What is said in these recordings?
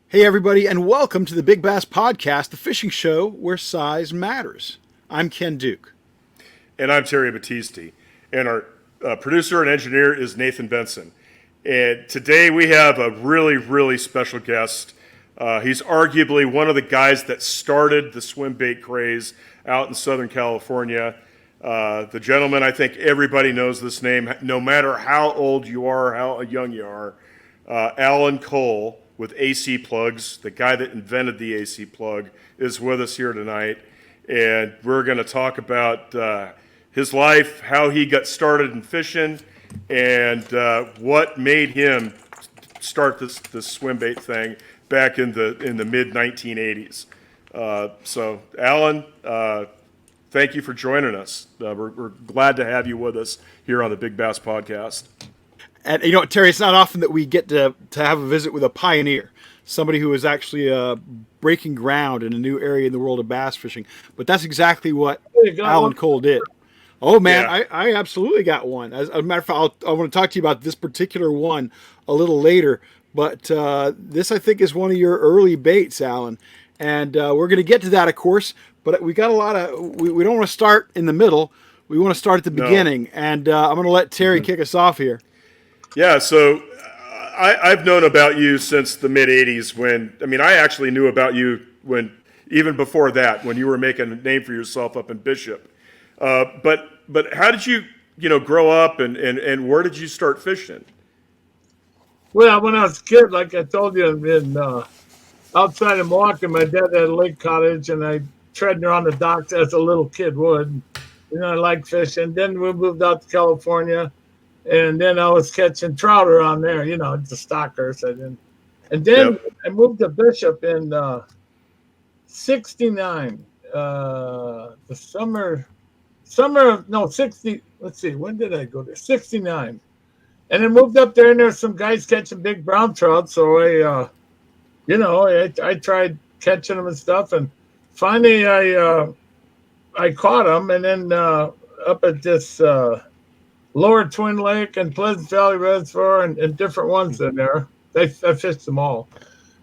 Hey, everybody, and welcome to the Big Bass Podcast, the fishing show where size matters. I'm Ken Duke. And I'm Terry Battisti. And our producer and engineer is Nathan Benson. And today we have a really, really special guest. He's arguably one of the guys that started the Swimbait craze out in Southern California. The gentleman, I think everybody knows this name, no matter how old you are, how young you are. Allan Cole with AC Plugs, the guy that invented the AC plug, is with us here tonight. And we're going to talk about his life, how he got started in fishing, and what made him start this swim bait thing back in the mid 1980s. So, Allan, thank you for joining us. We're glad to have you with us here on the Big Bass Podcast. And you know what, Terry, it's not often that we get to have a visit with a pioneer, somebody who is actually breaking ground in a new area in the world of bass fishing. But that's exactly what Allan Cole did. Oh, man, yeah. I absolutely got one. As a matter of fact, I want to talk to you about this particular one a little later. But this, I think, is one of your early baits, Allan. And we're going to get to that, of course. But we got a lot of we don't want to start in the middle. We want to start at the beginning. And I'm going to let Terry kick us off here. Yeah, so I've known about you since the mid-'80s I actually knew about you even before that, when you were making a name for yourself up in Bishop. But how did you grow up and where did you start fishing? Well, when I was a kid, like I told you, in outside of Milwaukee, my dad had a lake cottage, and I treading around the docks as a little kid would. I liked fishing. Then we moved out to California. And then I was catching trout around there, the stockers. And then I moved to Bishop in '69. The summer of 60. Let's see, when did I go there? '69. And I moved up there, and there's some guys catching big brown trout. So I tried catching them and stuff. And finally, I caught them, and then up at this. Lower Twin Lake and Pleasant Valley Reservoir and different ones in there. I fished them all.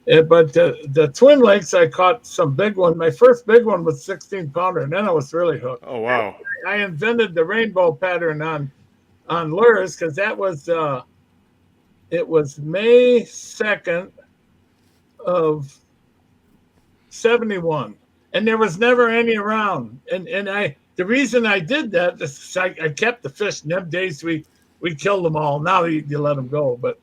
But the Twin Lakes, I caught some big one. My first big one was 16-pounder, and then I was really hooked. Oh, wow. I invented the rainbow pattern on lures because that was it was May 2nd of 71. And there was never any around. And the reason I did that is I kept the fish. In them days, we killed them all. Now you let them go, but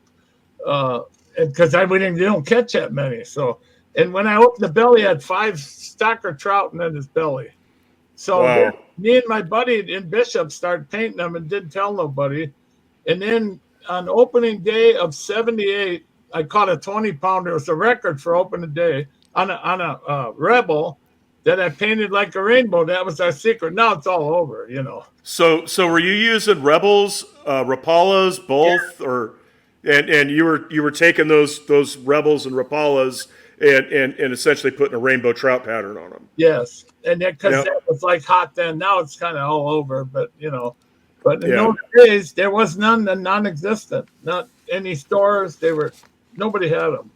because we don't catch that many. So, and when I opened the belly, I had 5 stocker trout in his belly. So wow. Me and my buddy in Bishop started painting them and didn't tell nobody. And then on opening day of '78, I caught a 20-pounder. It was a record for opening day on a Rebel. That I painted like a rainbow. That was our secret. Now it's all over, So were you using Rebels, Rapalas, both, yeah. and you were taking those Rebels and Rapalas and essentially putting a rainbow trout pattern on them? Yes, and because that was like hot then. Now it's kind of all over, but But in those days there was none, non-existent. Not any stores. Nobody had them.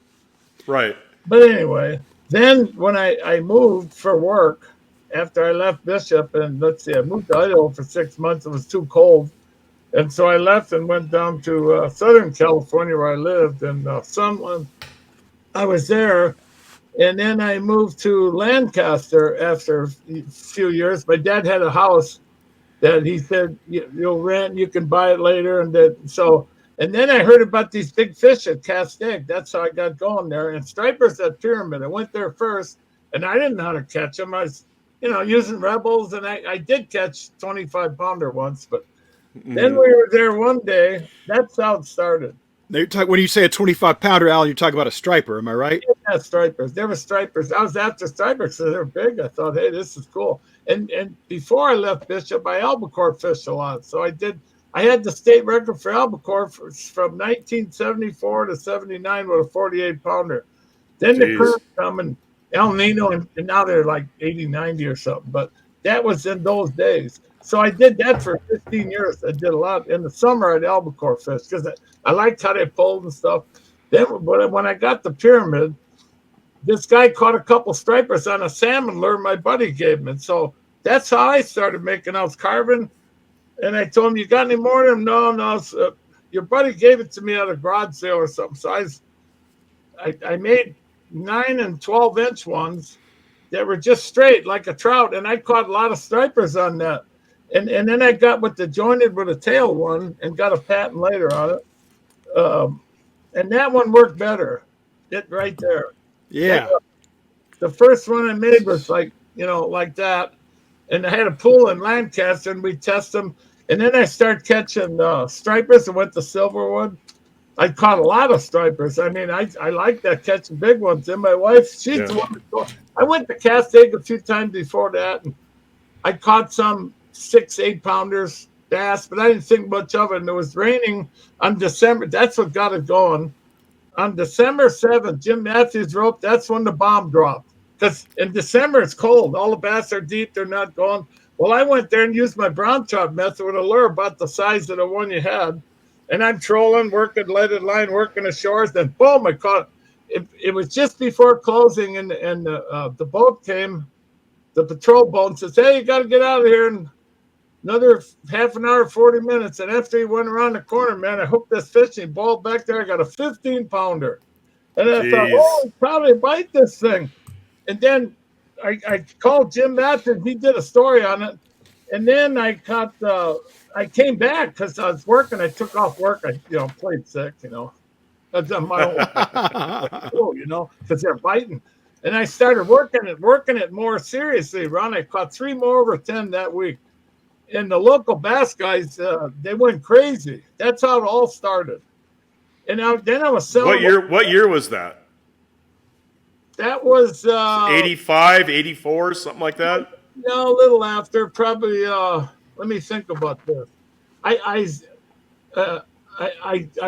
Right. But anyway. Then when I moved for work after I left Bishop, and I moved to Idaho for 6 months. It was too cold. And so I left and went down to Southern California where I lived. And I was there. And then I moved to Lancaster after a few years. My dad had a house that he said, you'll rent, you can buy it later. And then I heard about these big fish at Castaic. That's how I got going there. And stripers at Pyramid. I went there first, and I didn't know how to catch them. I was, using Rebels, and I did catch 25-pounder once. But then we were there one day. That's how it started. Now when you say a 25-pounder, Allan, you're talking about a striper. Am I right? Yeah, stripers. There were stripers. I was after stripers, so they're big. I thought, hey, this is cool. And before I left Bishop, I albacore fished a lot. So I had the state record for albacore from 1974 to 79 with a 48-pounder. Then the current come and El Nino, and now they're like 80, 90 or something. But that was in those days. So I did that for 15 years. I did a lot. In the summer, I'd albacore fish because I liked how they pulled and stuff. Then when I got the Pyramid, this guy caught a couple stripers on a salmon lure my buddy gave him. And so that's how I started making. I was carving, and I told him, "You got any more of them?" No, no. So, your buddy gave it to me at a garage sale or something. So I made 9 and 12-inch ones that were just straight like a trout, and I caught a lot of stripers on that. And then I got with the jointed with a tail one and got a patent later on it. And that one worked better. It right there. Yeah. The first one I made was like that. And I had a pool in Lancaster, and we test them. And then I started catching stripers and went to Silverwood. I caught a lot of stripers. I mean, I like that, catching big ones. And my wife, she's the one that goes. I went to Castaic a few times before that, and I caught some 6-8 pounders bass, but I didn't think much of it. And it was raining on December. That's what got it going. On December 7th, Jim Matthews rope, that's when the bomb dropped. Because in December, it's cold. All the bass are deep. They're not going. Well, I went there and used my brown trout method with a lure about the size of the one you had. And I'm trolling, working leaded line, working the shores. Then, boom, I caught it. It was just before closing, and the boat came, the patrol boat, and says, "Hey, you got to get out of here in another half an hour, 40 minutes." And after he went around the corner, man, I hooked this fish, and he balled back there. I got a 15-pounder. And I thought, oh, probably bite this thing. And then I called Jim Matthews. He did a story on it. And then I came back because I was working. I took off work. I played sick, I've done my own, because they're biting. And I started working it more seriously, Ron. I caught 3 more over 10 that week. And the local bass guys, they went crazy. That's how it all started. And then I was selling. What year was that? That was 85, 84, something like that? No, a little after, probably. Let me think about this. I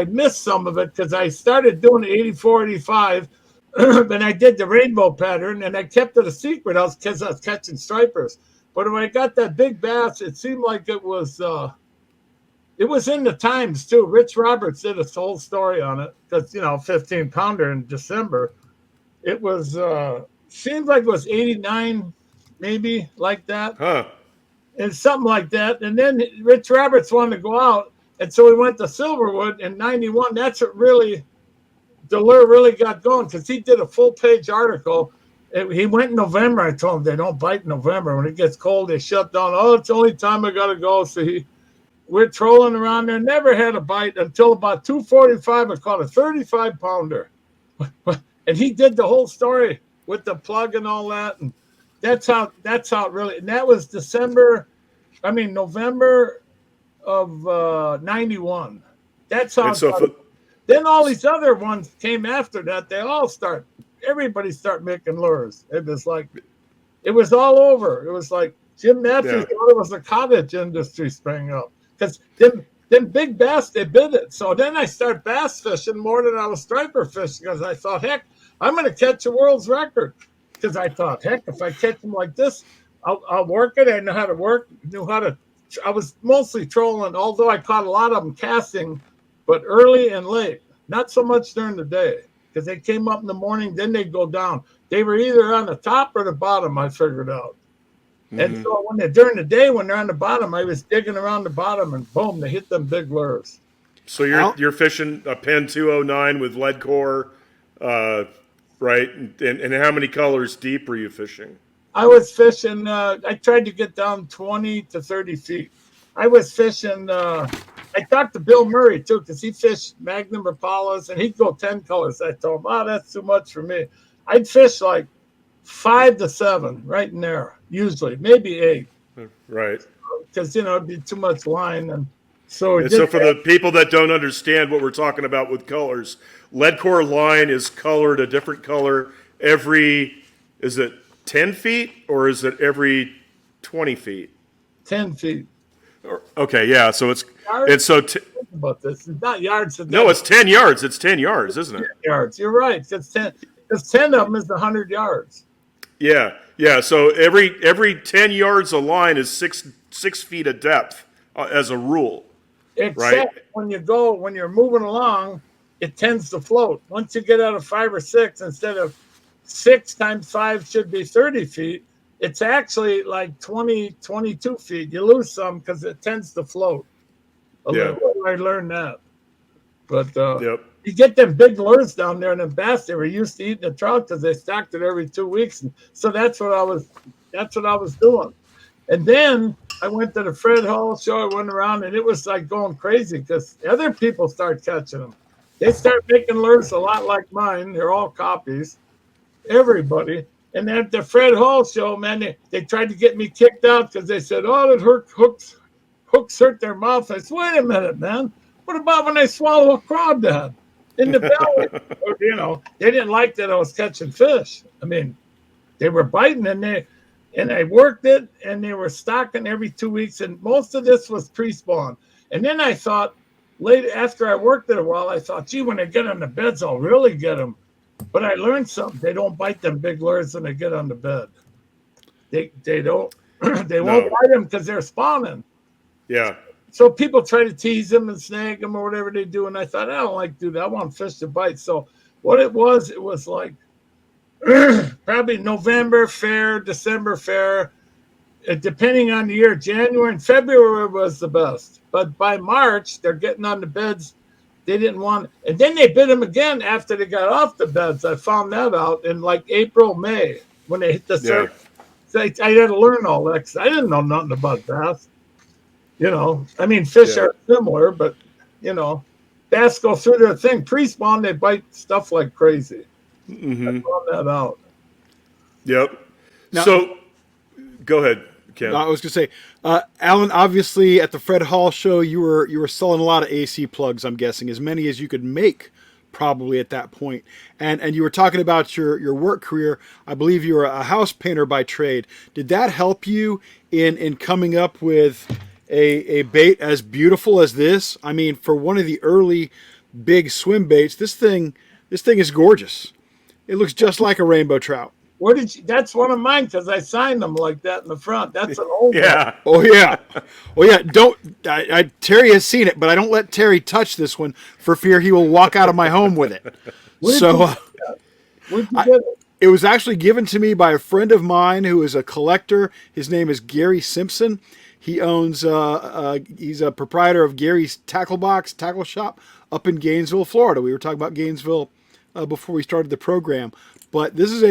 missed some of it because I started doing 84, 85, and I did the rainbow pattern, and I kept it a secret because I was catching stripers. But when I got that big bass, it seemed like it was in the Times too. Rich Roberts did a whole story on it because 15-pounder in December. It was seemed like it was 89, maybe like that. Huh. And something like that. And then Rich Roberts wanted to go out. And so we went to Silverwood in 91. That's what really, the lure really got going because he did a full-page article. He went in November. I told him they don't bite in November. When it gets cold, they shut down. Oh, it's the only time I got to go. So we're trolling around there. Never had a bite until about 2:45. I caught a 35-pounder. And he did the whole story with the plug and all that. And that's how it really, and that was November of 91. That's how. Then all these other ones came after that. Everybody started making lures. It was all over. It was like Jim Matthews thought it was a cottage industry sprang up because them big bass, they bid it. So then I started bass fishing more than I was striper fishing because I thought, heck, I'm going to catch a world's record. Because I thought, heck, if I catch them like this, I'll work it. I know how to work. I was mostly trolling, although I caught a lot of them casting, but early and late. Not so much during the day because they came up in the morning, then they'd go down. They were either on the top or the bottom, I figured out. Mm-hmm. And so during the day, when they're on the bottom, I was digging around the bottom and boom, they hit them big lures. So you're fishing a Penn 209 with lead core, right? And how many colors deep were you fishing? I was fishing, I tried to get down 20 to 30 feet. I was fishing, I talked to Bill Murray too, because he fished Magnum Impalas and he'd go 10 colors. I told him, that's too much for me. I'd fish like 5 to 7 right in there, usually, maybe 8. Right. Because, it'd be too much line. And so for the people that don't understand what we're talking about with colors, lead core line is colored a different color is it 10 feet or is it every 20 feet? 10 feet. Okay, yeah. So about this. It's not yards. No, it's 10 yards. It's 10 yards, isn't it? 10 yards. You're right. It's 10. Because 10 of them is 100 yards. Yeah. So every 10 yards of line is 6 feet of depth as a rule. Except right? when you're moving along, it tends to float. Once you get out of 5 or 6, instead of 6 times 5 should be 30 feet. It's actually like 20, 22 feet. You lose some because it tends to float a little. I learned that. But you get them big lures down there in the bass. They were used to eating the trout because they stocked it every 2 weeks. And so that's what I was doing. And then I went to the Fred Hall show. I went around, and it was like going crazy because other people start catching them. They start making lures a lot like mine. They're all copies. Everybody. And at the Fred Hall show, man, they tried to get me kicked out because they said, oh, it hooks hurt their mouth. I said, wait a minute, man. What about when they swallow a crawdad in the belly? Or, they didn't like that I was catching fish. I mean, they were biting, and I worked it, and they were stocking every 2 weeks, and most of this was pre-spawn. And then I thought, later, after I worked it a while, I thought, gee, when they get on the beds, I'll really get them. But I learned something. They don't bite them big lures when they get on the bed. They don't. They won't bite them because they're spawning. Yeah. So people try to tease them and snag them or whatever they do. And I thought, I don't like to do that. I want fish to bite. So what it was like probably November fair, December fair, depending on the year. January and February was the best. But by March, they're getting on the beds. They didn't want, and then they bit them again after they got off the beds. I found that out in like April, May when they hit the surface. So I had to learn all that because I didn't know nothing about bass. I mean, fish are similar, but bass go through their thing. Pre-spawn, they bite stuff like crazy. Mm-hmm. I found that out. Yep. Now, so, go ahead, Ken. I was going to say, Allan, obviously at the Fred Hall show, you were selling a lot of AC plugs, I'm guessing, as many as you could make probably at that point. And you were talking about your work career. I believe you were a house painter by trade. Did that help you in coming up with a bait as beautiful as this? I mean, for one of the early big swim baits, this thing is gorgeous. It looks just like a rainbow trout. Where did you? That's one of mine because I signed them like that in the front. That's an old one. Oh yeah. Well, yeah. Terry has seen it, but I don't let Terry touch this one for fear he will walk out of my home with it. Where'd you get it? It was actually given to me by a friend of mine who is a collector. His name is Gary Simpson. He owns. He's a proprietor of Gary's Tackle Shop up in Gainesville, Florida. We were talking about Gainesville before we started the program, but this is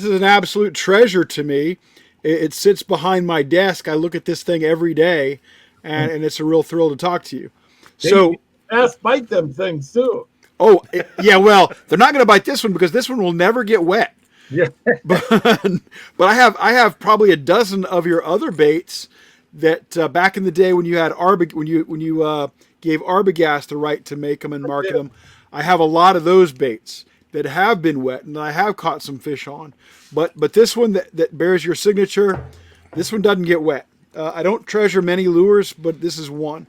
an absolute treasure to me. It sits behind my desk. I look at this thing every day, and it's a real thrill to talk to you. So, bass bite them things too. Oh, yeah. Well, they're not going to bite this one because this one will never get wet. Yeah. but I have probably a dozen of your other baits that back in the day when you had when you gave Arbogast the right to make them and market them, I have a lot of those baits that have been wet and I have caught some fish on. But this one that bears your signature, this one doesn't get wet. I don't treasure many lures, but this is one.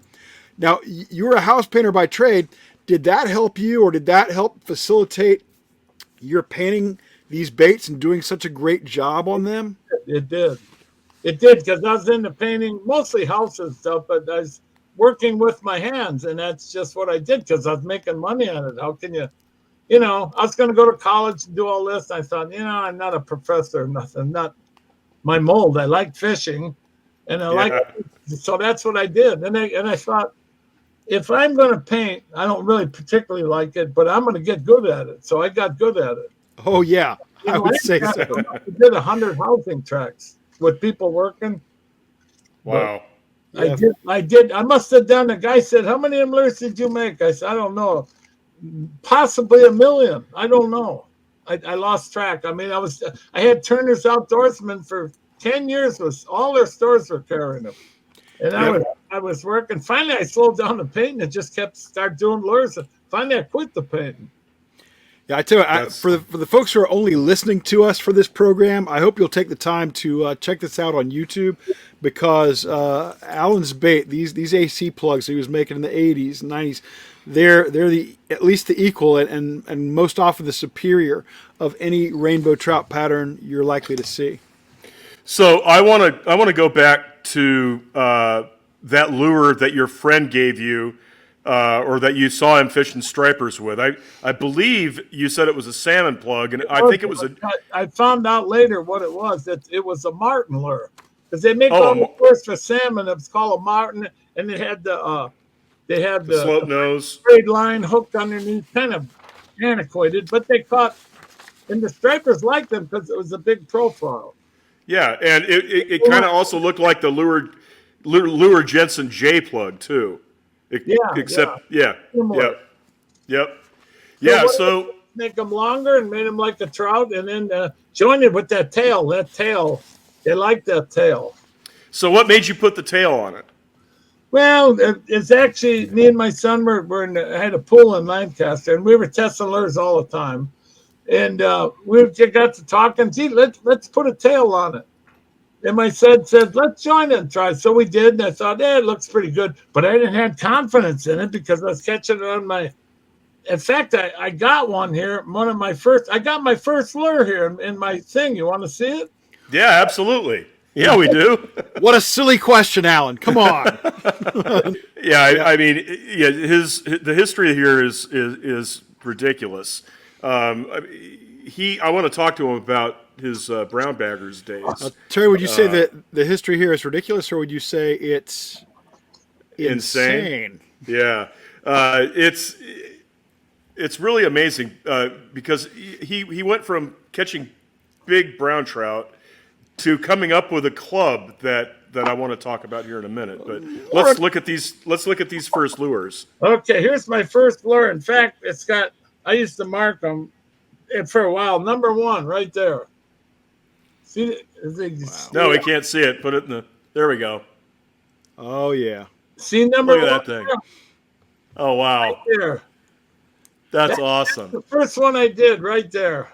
Now, you were a house painter by trade. Did that help you, or did that help facilitate your painting these baits and doing such a great job on them? It did. It did, because I was into painting mostly houses stuff, but I was working with my hands, and that's just what I did because I was making money on it. How can I was going to go to college and do all this. I thought, I'm not a professor or nothing, not my mold. I like fishing, and so that's what I did. And I thought, if I'm going to paint, I don't really particularly like it, but I'm going to get good at it. So I got good at it. Oh, yeah. I would say so. I did 100 housing tracks with people working. Wow. I did. I must have done. The guy said, how many lures did you make? I said, I don't know. Possibly 1 million. I don't know. I lost track. I mean, I had Turner's Outdoorsman for 10 years. All their stores were carrying them. And I was working. Finally, I slowed down the painting and just start doing lures. And finally, I quit the painting. Yeah, I tell you, for the folks who are only listening to us for this program, I hope you'll take the time to check this out on YouTube, because Allan's bait, these AC plugs he was making in the 80s and 90s, they're at least the equal and most often the superior of any rainbow trout pattern you're likely to see. So I want to go back to that lure that your friend gave you or that you saw him fishing stripers with. I believe you said it was a salmon plug, and I think it was a. I found out later what it was. That it was a martin lure, because they make Oh, all the lures for salmon. It was called a martin, and it had the slope nose braid line hooked underneath, kind of antiquated, but they caught, and the stripers liked them because it was a big profile. Yeah, and it kind of also looked like the lure Jensen J plug too. Yep. So make them longer and made them like a trout, and then joined it with that tail. That tail, they like that tail. So what made you put the tail on it? Well, it's actually me and my son I had a pool in Lancaster, and we were testing lures all the time. And we got to talking. Gee, let's put a tail on it. And my son said, let's join it and try. So we did, and I thought, it looks pretty good. But I didn't have confidence in it because I was catching it on my. In fact, I got one here. I got my first lure here in my thing. You want to see it? Yeah, absolutely. Yeah, we do. What a silly question, Allan. Come on. I mean, the history here is ridiculous. I want to talk to him about his brown baggers days. Terry, would you say that the history here is ridiculous, or would you say it's insane? Yeah, it's really amazing because he went from catching big brown trout to coming up with a club that I want to talk about here in a minute. But let's look at these first lures. Okay, here's my first lure. In fact, I used to mark them for a while. Number 1 right there. See, No, we can't see it. Put it in the. There we go. Oh yeah. See number Look at 1 that thing. Oh wow. Right there. That's awesome. The first one I did right there.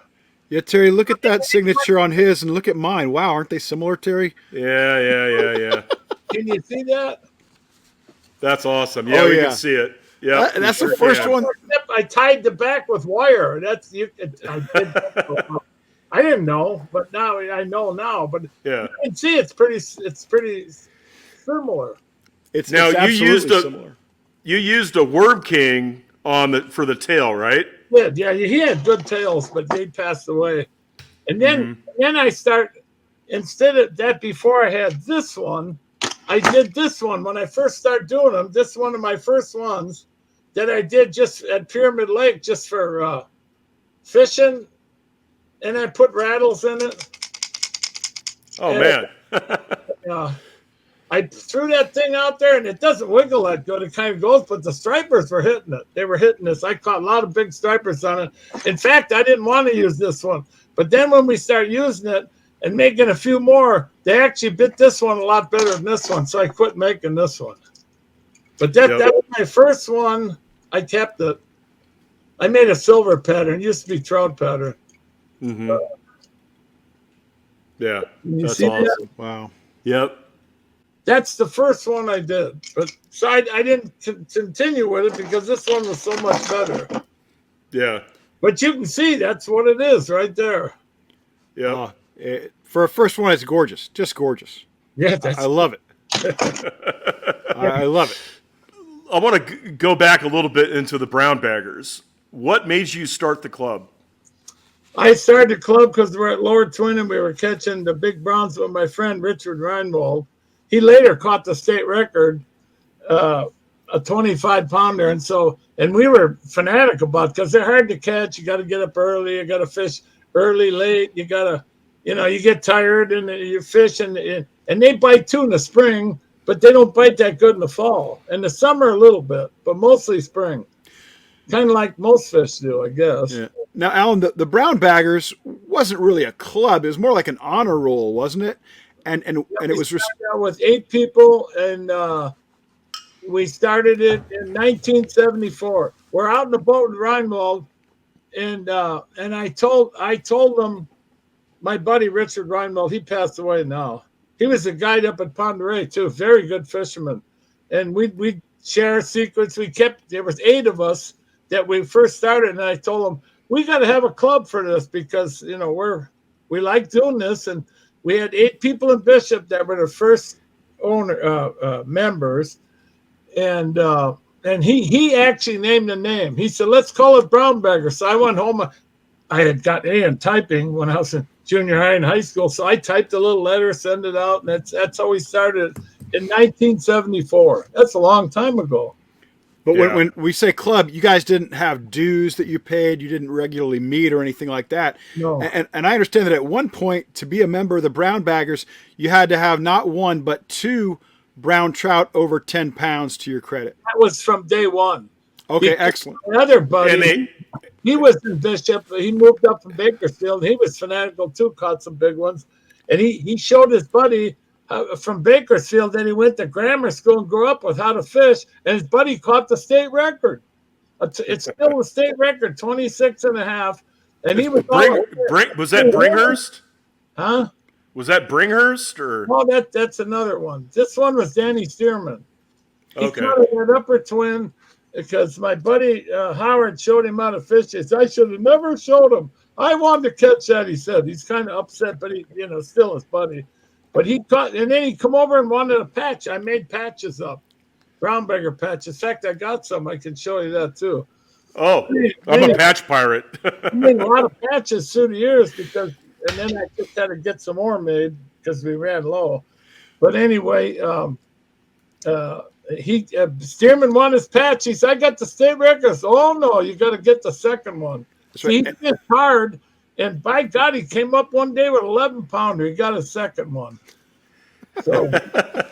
Yeah, Terry, look at that signature on his and look at mine. Wow, aren't they similar, Terry? Yeah. Can you see that? That's awesome. Yeah, we can see it. Yeah, that's the first one. I tied the back with wire. I didn't know, but now I know now. But yeah, you can see it's pretty similar. It's absolutely similar. You used a Worm King for the tail, right? Yeah, he had good tails, but they passed away. And then I instead of that, before I had this one, I did this one when I first started doing them. This is one of my first ones that I did just at Pyramid Lake, just for fishing, and I put rattles in it. Oh man! I threw that thing out there, and it doesn't wiggle that good. It kind of goes, but the stripers were hitting it. They were hitting this. I caught a lot of big stripers on it. In fact, I didn't want to use this one. But then when we started using it and making a few more, they actually bit this one a lot better than this one, so I quit making this one. But that was my first one. I kept it. I made a silver pattern. It used to be trout pattern. Mm-hmm. Yeah, that's awesome. That? Wow. Yep. That's the first one I did. But so I didn't continue with it because this one was so much better. Yeah. But you can see that's what it is right there. Yeah. For a first one, it's gorgeous. Just gorgeous. Yeah, I love it. I love it. I want to go back a little bit into the brown baggers. What made you start the club? I started the club because we're at Lower Twin and we were catching the big browns with my friend Richard Reinwald. He later caught the state record, a 25-pounder, and we were fanatic about it because they're hard to catch. You got to get up early. You got to fish early, late. You got to, you get tired and you fish, and they bite too in the spring, but they don't bite that good in the fall. In the summer, a little bit, but mostly spring. Kind of like most fish do, I guess. Yeah. Now, Allan, the brown baggers wasn't really a club. It was more like an honor roll, wasn't it? And it was with 8 people, and we started it in 1974. We're out in the boat with Reinwald, and I told them, my buddy Richard Reinwald, he passed away now. He was a guide up at Ponderay too, very good fisherman, and we share secrets. There was 8 of us that we first started, and I told him we got to have a club for this because we like doing this. And we had 8 people in Bishop that were the first members, and and he actually named the name. He said, let's call it brown bagger. So I went home. I had got A in typing when I was in junior high and high school. So I typed a little letter, send it out, and that's how we started in 1974. That's a long time ago. But when we say club, you guys didn't have dues that you paid. You didn't regularly meet or anything like that. No. And I understand that at one point, to be a member of the brown baggers, you had to have not one, but 2 brown trout over 10 pounds to your credit. That was from day one. Okay, excellent. My other buddy, he was in Bishop. He moved up from Bakersfield. He was fanatical too, caught some big ones. And he showed his buddy from Bakersfield that he went to grammar school and grew up with how to fish. And his buddy caught the state record. It's still a state record, 26 and a half. And he was was that Bringhurst? Huh? Was that Bringhurst or? Oh, that's another one. This one was Danny Stearman. He caught an upper twin because my buddy Howard showed him how to fish. He said, I should have never showed him. I wanted to catch that, he said. He's kind of upset, but he, still his buddy. But he caught, and then he come over and wanted a patch. I made patches up, brown bagger patches. In fact, I got some. I can show you that too. Oh, I'm a patch pirate. I made a lot of patches through the years and then I just had to get some more made because we ran low. But anyway, Stearman won his patch. He said, I got the state records. Oh no, you got to get the second one. So he fished hard. And by God, he came up one day with 11 pounder. He got a second one. So, the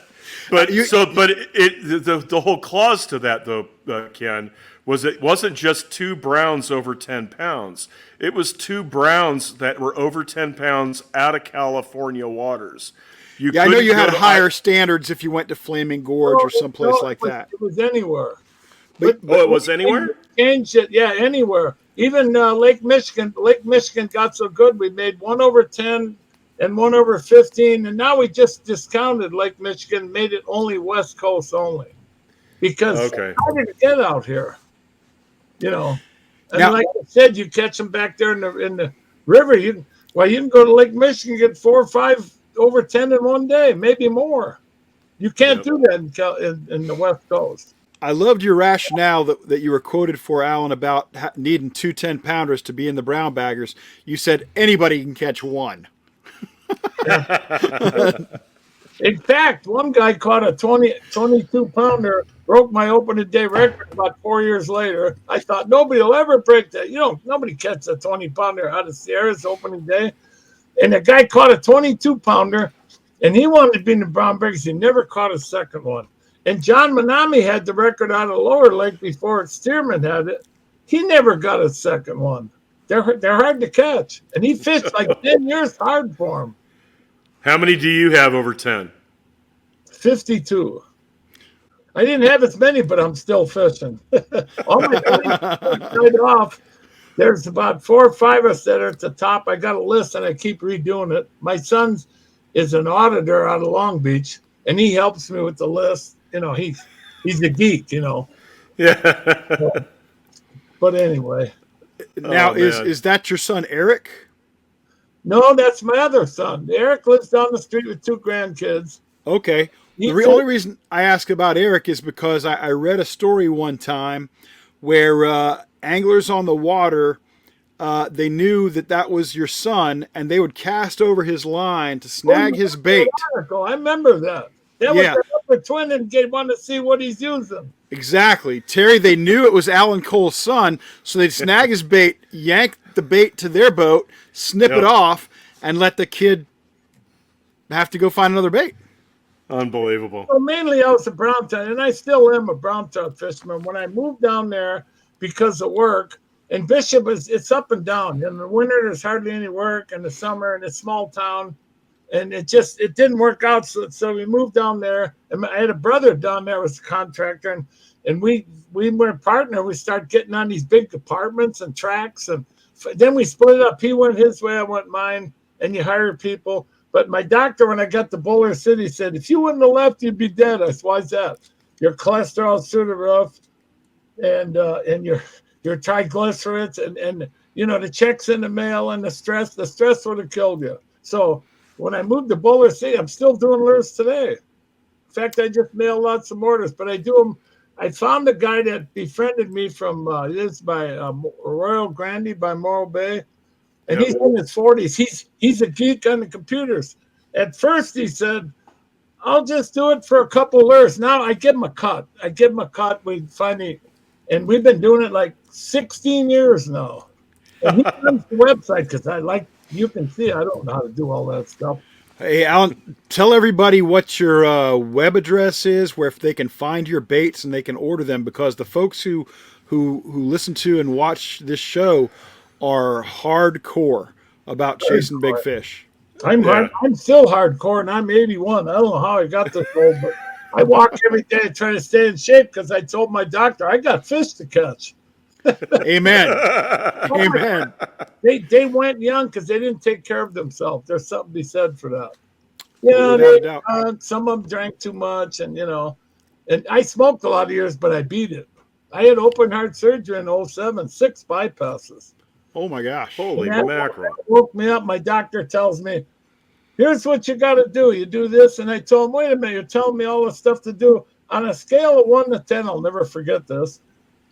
whole clause to that though, Ken, was it wasn't just 2 browns over 10 pounds. It was 2 browns that were over 10 pounds out of California waters. I know you had higher standards if you went to Flaming Gorge or someplace like that. It was anywhere. But it was anywhere? Changed it, yeah, anywhere. Even Lake Michigan. Lake Michigan got so good, we made 1 over 10 and 1 over 15. And now we just discounted Lake Michigan, made it only West Coast only. Because how did it get out here? And now, like I said, you catch them back there in the river. You can go to Lake Michigan and get 4 or 5 over 10 in one day, maybe more. You can't do that in the West Coast. I loved your rationale that you were quoted for, Allan, about needing 2 10-pounders to be in the brown baggers. You said anybody can catch one. In fact, one guy caught a 22-pounder, broke my opening day record about 4 years later. I thought nobody will ever break that. Nobody catches a 20-pounder out of Sierra's opening day. And the guy caught a 22-pounder, and he wanted to be in the brown baggers. He never caught a second one. And John Manami had the record out of Lower Lake before Stearman had it. He never got a second one. They're hard to catch. And he fished like 10 years hard for him. How many do you have over 10? 52. I didn't have as many, but I'm still fishing. All my tied off. There's about 4 or 5 of us that are at the top. I got a list, and I keep redoing it. My son is an auditor out of Long Beach, and he helps me with the list. He's a geek, Yeah. But anyway. Now, is that your son, Eric? No, that's my other son. Eric lives down the street with 2 grandkids. Okay. The only reason I ask about Eric is because I read a story one time where anglers on the water, they knew that was your son, and they would cast over his line to snag his bait. I remember that. That was the upper twin, and they wanted to see what he's using. Exactly. Terry, they knew it was Allan Cole's son, so they'd snag his bait, yank the bait to their boat, snip it off, and let the kid have to go find another bait. Unbelievable. Well, mainly I was a brown trout, and I still am a brown trout fisherman. When I moved down there because of work, and Bishop it's up and down. In the winter, there's hardly any work. In the summer, in a small town, and it didn't work out. So we moved down there, and I had a brother down there was a contractor, and we were a partner. We started getting on these big apartments and tracks, and then we split up. He went his way, I went mine, and you hire people. But my doctor, when I got to Boulder City, said, if you wouldn't have left, you'd be dead. I said, why's that? Your cholesterol's through the roof, and your triglycerides, and the checks in the mail, and the stress would have killed you. So when I moved to Boulder City, I'm still doing lures today. In fact, I just mail lots of orders, but I do them I found a guy that befriended me from this by Royal Grande by Morro Bay, and Yep. he's in his 40s. He's a geek on the computers. At first, he said, "I'll just do it for a couple of lures." Now I give him a cut. We finally, and we've been doing it like 16 years now. And he runs the website because you can see I don't know how to do all that stuff. Hey, Allan, tell everybody what your web address is, where if they can find your baits and they can order them, because the folks who listen to and watch this show are hardcore about chasing big fish. I'm still hardcore, and I'm 81. I don't know how I got this old, but I walk every day trying to stay in shape because I told my doctor I got fish to catch. Amen. Amen. They went young because they didn't take care of themselves. There's something to be said for that. Without a doubt. Some of them drank too much, and and I smoked a lot of years, but I beat it. I had open heart surgery in 07, 6 bypasses. Oh my gosh. Holy mackerel. Woke me up. My doctor tells me, "Here's what you got to do. You do this." And I told him, "Wait a minute, you're telling me all the stuff to do." On a scale of 1 to 10, I'll never forget this.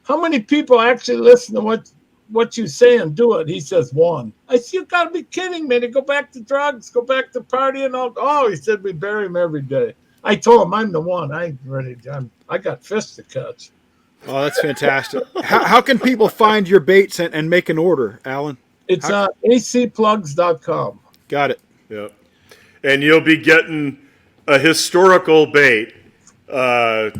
How many people actually listen to what you say and do it? He says 1. I said, "You got to be kidding me. To go back to drugs, go back to partying." Oh, he said, "We bury him every day." I told him I'm the one. I got fish to catch. Oh, that's fantastic. How can people find your baits and make an order, Allan? It's acplugs.com. Got it. Yep. And you'll be getting a historical bait, one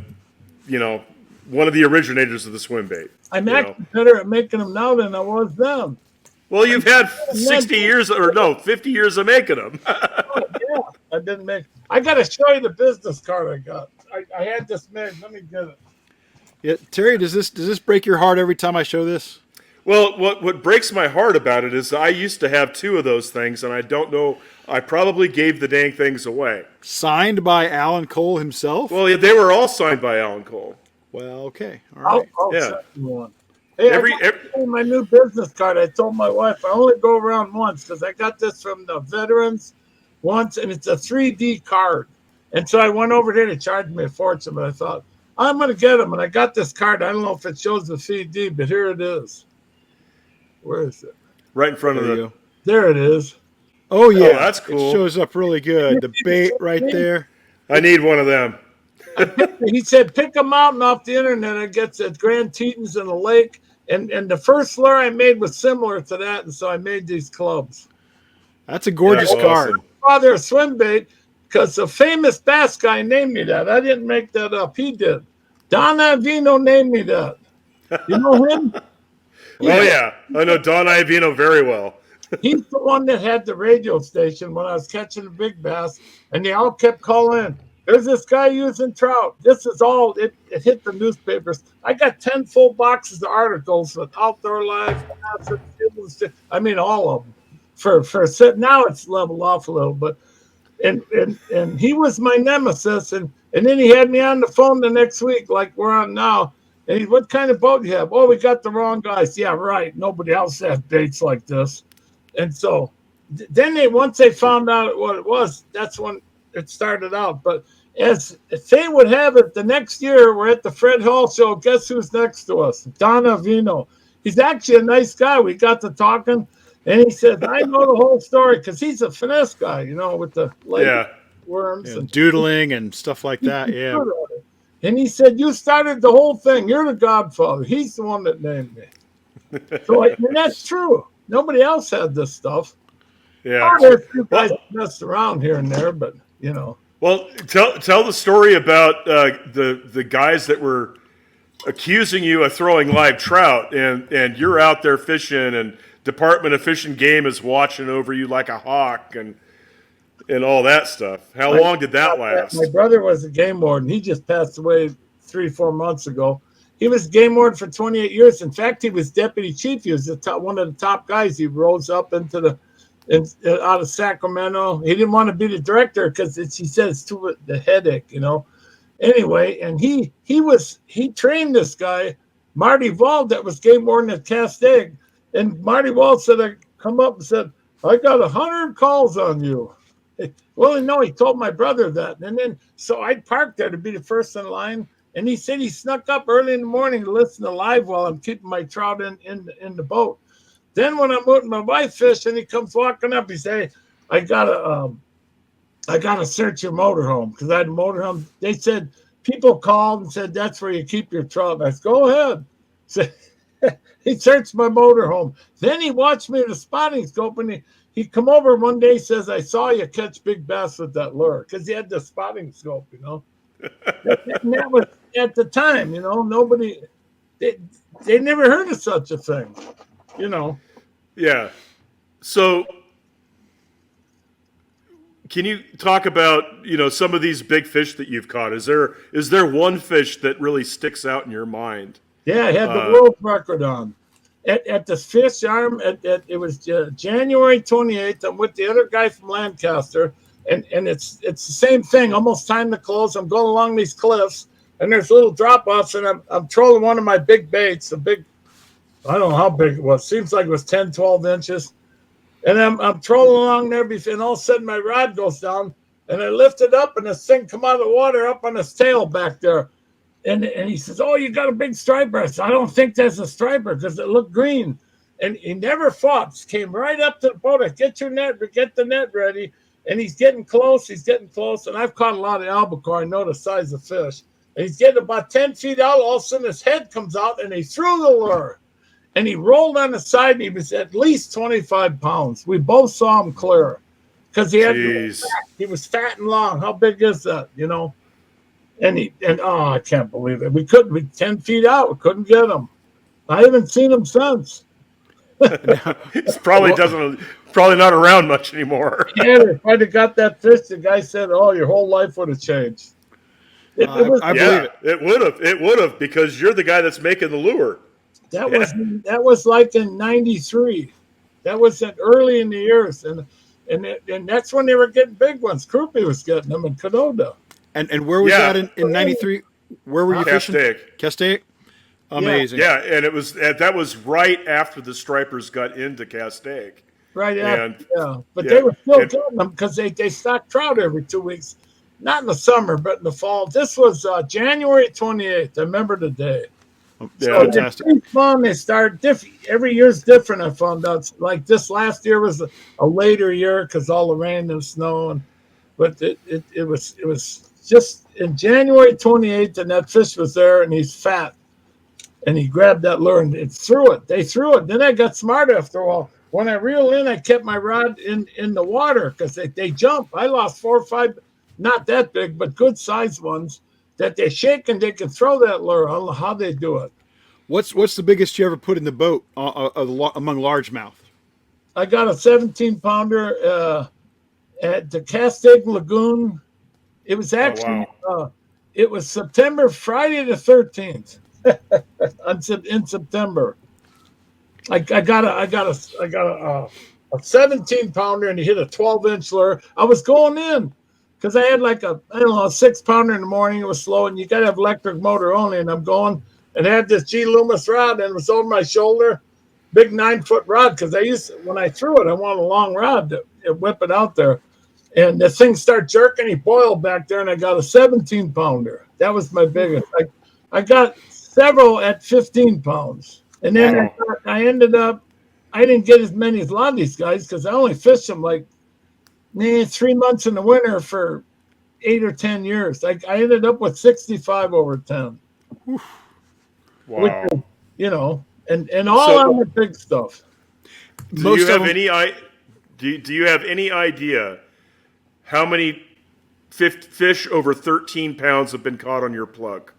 of the originators of the Swimbait. I'm actually better at making them now than I was then. Well, you've had 50 years of making them. I didn't make. I got to show you the business card I got. I had this made. Let me get it. Yeah, Terry, does this break your heart every time I show this? Well, what breaks my heart about it is I used to have 2 of those things, and I don't know. I probably gave the dang things away. Signed by Allan Cole himself? Well, yeah, they were all signed by Allan Cole. Well, okay. All right. I'll Yeah. send you one. Hey, my new business card. I told my wife I only go around once because I got this from the veterans once, and it's a 3D card. And so I went over there to charge me a fortune, but I thought, I'm going to get them. And I got this card. I don't know if it shows the 3D, but here it is. Where is it? Right in front of There the. you go. There it is. Oh, yeah. Oh, that's cool. It shows up really good. The bait right there. I need one of them. He said, pick a mountain off the internet. I guess at Grand Tetons in a lake. And the first lure I made was similar to that. And so I made these clubs. That's a gorgeous That's card. awesome. Father of Swimbait, because a famous bass guy named me that. I didn't make that up. He did. Don Avino named me that. You know him? Oh, yeah. I know Don Iovino very well. He's the one that had the radio station when I was catching the big bass, and they all kept calling in. There's this guy using trout. This is all, it hit the newspapers. I got 10 full boxes of articles with Outdoor Life, I mean, all of them. Now it's leveled off a little, but and he was my nemesis, and then he had me on the phone the next week, like we're on now. And he, what kind of boat do you have? Oh, we got the wrong guys. Yeah, right. Nobody else has baits like this. And so then once they found out what it was, that's when it started out. But as they would have it, the next year we're at the Fred Hall show. Guess who's next to us? Don Avino. He's actually a nice guy. We got to talking, and he said, I know the whole story because he's a finesse guy, with the worms and doodling and stuff like that. Yeah. And he said, you started the whole thing. You're the godfather. He's the one that named me. So and that's true. Nobody else had this stuff. Yeah. There's a few guys messed around here and there, but Well, tell the story about the guys that were accusing you of throwing live trout, and you're out there fishing, and Department of Fish and Game is watching over you like a hawk, and all that stuff. How long did that last? My brother was a game warden. He just passed away 3-4 months ago. He was game warden for 28 years. In fact, he was deputy chief. He was one of the top guys. He rose up into out of Sacramento. He didn't want to be the director because he said it's too the headache, Anyway, and he trained this guy, Marty Wald, that was game warden at Cast Egg. And Marty Wald said, I come up and said, I got 100 calls on you. Well, no, he told my brother that. And then, so I parked there to be the first in line. And he said he snuck up early in the morning to listen to live while I'm keeping my trout in the boat. Then when I'm with my wife fishing, he comes walking up. He say, I gotta search your motorhome because I had a motorhome. They said people called and said that's where you keep your trout. And I said, go ahead. So he searched my motorhome. Then he watched me with a spotting scope, and he come over one day, says, I saw you catch big bass with that lure, because he had the spotting scope, you know. And that was at the time, you know, nobody, they never heard of such a thing, you know. Yeah. So can you talk about, you know, some of these big fish that you've caught? Is there one fish that really sticks out in your mind? Yeah, I had the world record on. At the fish arm, it was January 28th. I'm with the other guy from Lancaster, and it's the same thing. Almost time to close. I'm going along these cliffs, and there's little drop offs, and I'm trolling one of my big baits. A big, I don't know how big it was. Seems like it was 10, 12 inches. And I'm trolling along there, and all of a sudden my rod goes down, and I lift it up, and this thing come out of the water up on his tail back there. And he says, oh, you got a big striper. I said, I don't think that's a striper because it looked green. And he never fought. Just came right up to the boat. I get your net, get the net ready. And he's getting close. And I've caught a lot of albacore. I know the size of fish. And he's getting about 10 feet out. All of a sudden his head comes out, and he threw the lure. And he rolled on the side, and he was at least 25 pounds. We both saw him clear because he was fat and long. How big is that, you know? And I can't believe it. We couldn't be 10 feet out. We couldn't get him. I haven't seen him since. He's probably not around much anymore. Yeah, if I'd have got that fish, the guy said, "Oh, your whole life would have changed." I believe it. It would have because you're the guy that's making the lure. That was like in '93. That was early in the years, and that's when they were getting big ones. Krupe was getting them in Canada. And where was that in '93? Where were you fishing? Castaic. Amazing. Yeah, and that was right after the stripers got into Castaic. Right after, but they were still getting them because they stocked trout every 2 weeks. Not in the summer, but in the fall. This was January 28th. I remember the day. Yeah, fantastic. It's fun. They start every year's different. I found out. Like this last year was a later year because all the rain and snow, but it was just in January 28th, and that fish was there, and he's fat, and he grabbed that lure and threw it. They threw it. Then I got smart after a while. When I reeled in, I kept my rod in the water because they jump. I lost 4 or 5, not that big, but good sized ones that they shake and they can throw that lure. I don't know how they do it. What's the biggest you ever put in the boat among largemouth? I got a 17-pounder at the Castaic Lagoon. It was actually it was Friday the 13th in September. I got a 17-pounder, and he hit a 12-inch lure. I was going in because I had like a 6-pounder in the morning. It was slow, and you got to have electric motor only. And I'm going and I had this G Loomis rod, and it was over my shoulder, big 9-foot rod. Because when I threw it, I wanted a long rod to whip it out there. And the thing started jerking. He boiled back there, and I got a 17-pounder. That was my biggest. I got several at 15 pounds. And then I ended up, I didn't get as many as a lot of these guys because I only fished them like 3 months in the winter for 8 or 10 years. I ended up with 65 over 10. Wow. Which, you know, and all on the big stuff. Do you have any idea how many fish over 13 pounds have been caught on your plug?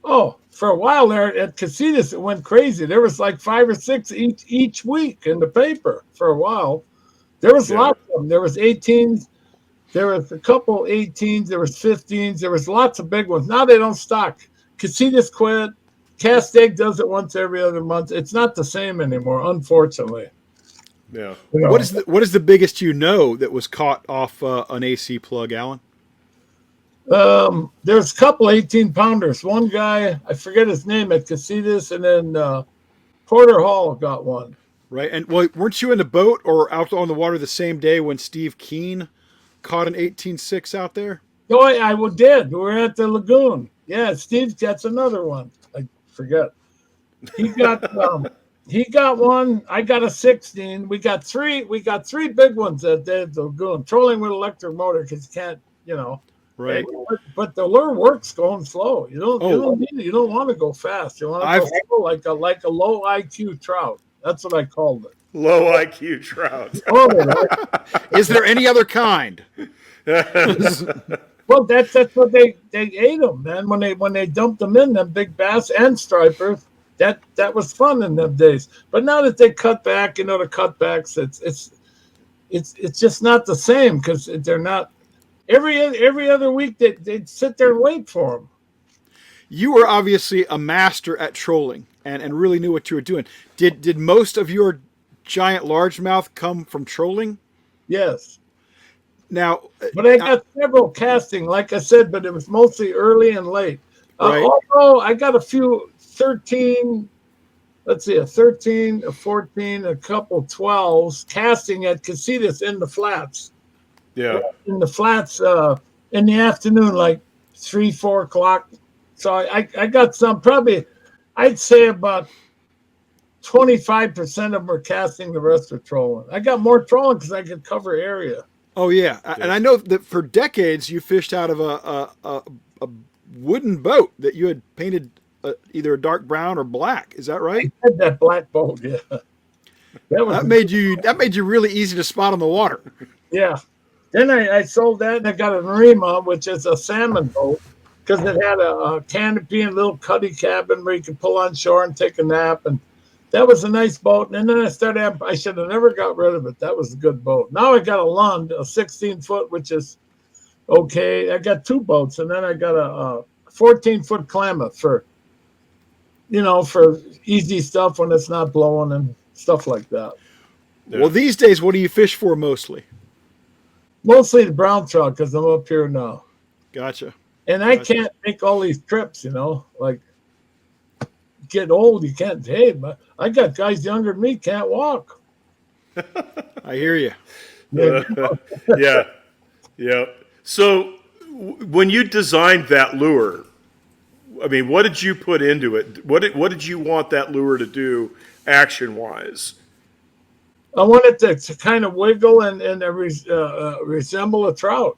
Oh, for a while there at Casitas, it went crazy. There was like 5 or 6 each week in the paper for a while. There was lots of them. There was 18s. There was a couple 18s. There was 15s. There was lots of big ones. Now they don't stock. Casitas quit. Castaic does it once every other month. It's not the same anymore, unfortunately. Yeah. You know, What is the biggest that was caught off an AC plug, Allan? There's a couple 18-pounders. One guy, I forget his name, at Casitas, and then Porter Hall got one. Right, and weren't you in the boat or out on the water the same day when Steve Keene caught an 18.6 out there? Oh, I did. We were at the lagoon. Yeah, Steve gets another one. I forget. He got one. I got a 16. We got three big ones that they're going trolling with electric motor because you can't, Right. But the lure works going slow. You don't want to go fast. You want to go slow like a low IQ trout. That's what I called it. Low IQ trout. Is there any other kind? Well, that's what they ate them, man. When they dumped them in, them big bass and stripers, that was fun in them days. But now that they cut back, the cutbacks, it's just not the same because they're not. Every other week they'd sit there and wait for them. You were obviously a master at trolling and really knew what you were doing. Did most of your giant largemouth come from trolling? Yes. Now, but I got several casting, like I said, but it was mostly early and late. Right. Although I got a few 13, let's see, a 13, a 14, a couple 12s casting at Casitas in the flats. Yeah. In the flats in the afternoon, like 3, 4 o'clock. So I got some, probably, I'd say about 25% of them were casting, the rest were trolling. I got more trolling because I could cover area. Oh yeah, and I know that for decades you fished out of a wooden boat that you had painted either a dark brown or black. Is that right? I had that black boat, yeah. That made you really easy to spot on the water. Yeah. Then I sold that and I got a Rima, which is a salmon boat, because it had a canopy and a little cuddy cabin where you could pull on shore and take a nap, and that was a nice boat. And then I should have never got rid of it. That was a good boat. Now I got a Lund, a 16-foot, which is okay. I got 2 boats, and then I got a 14-foot Klamath for easy stuff when it's not blowing and stuff like that. Yeah. Well, these days, what do you fish for mostly? Mostly the brown trout because I'm up here now. Gotcha. And I can't make all these trips, like get old, you can't. Hey, but I got guys younger than me can't walk. I hear you. Yeah. So when you designed that lure, I mean, what did you put into it? What did you want that lure to do action-wise? I wanted to kind of wiggle and resemble a trout,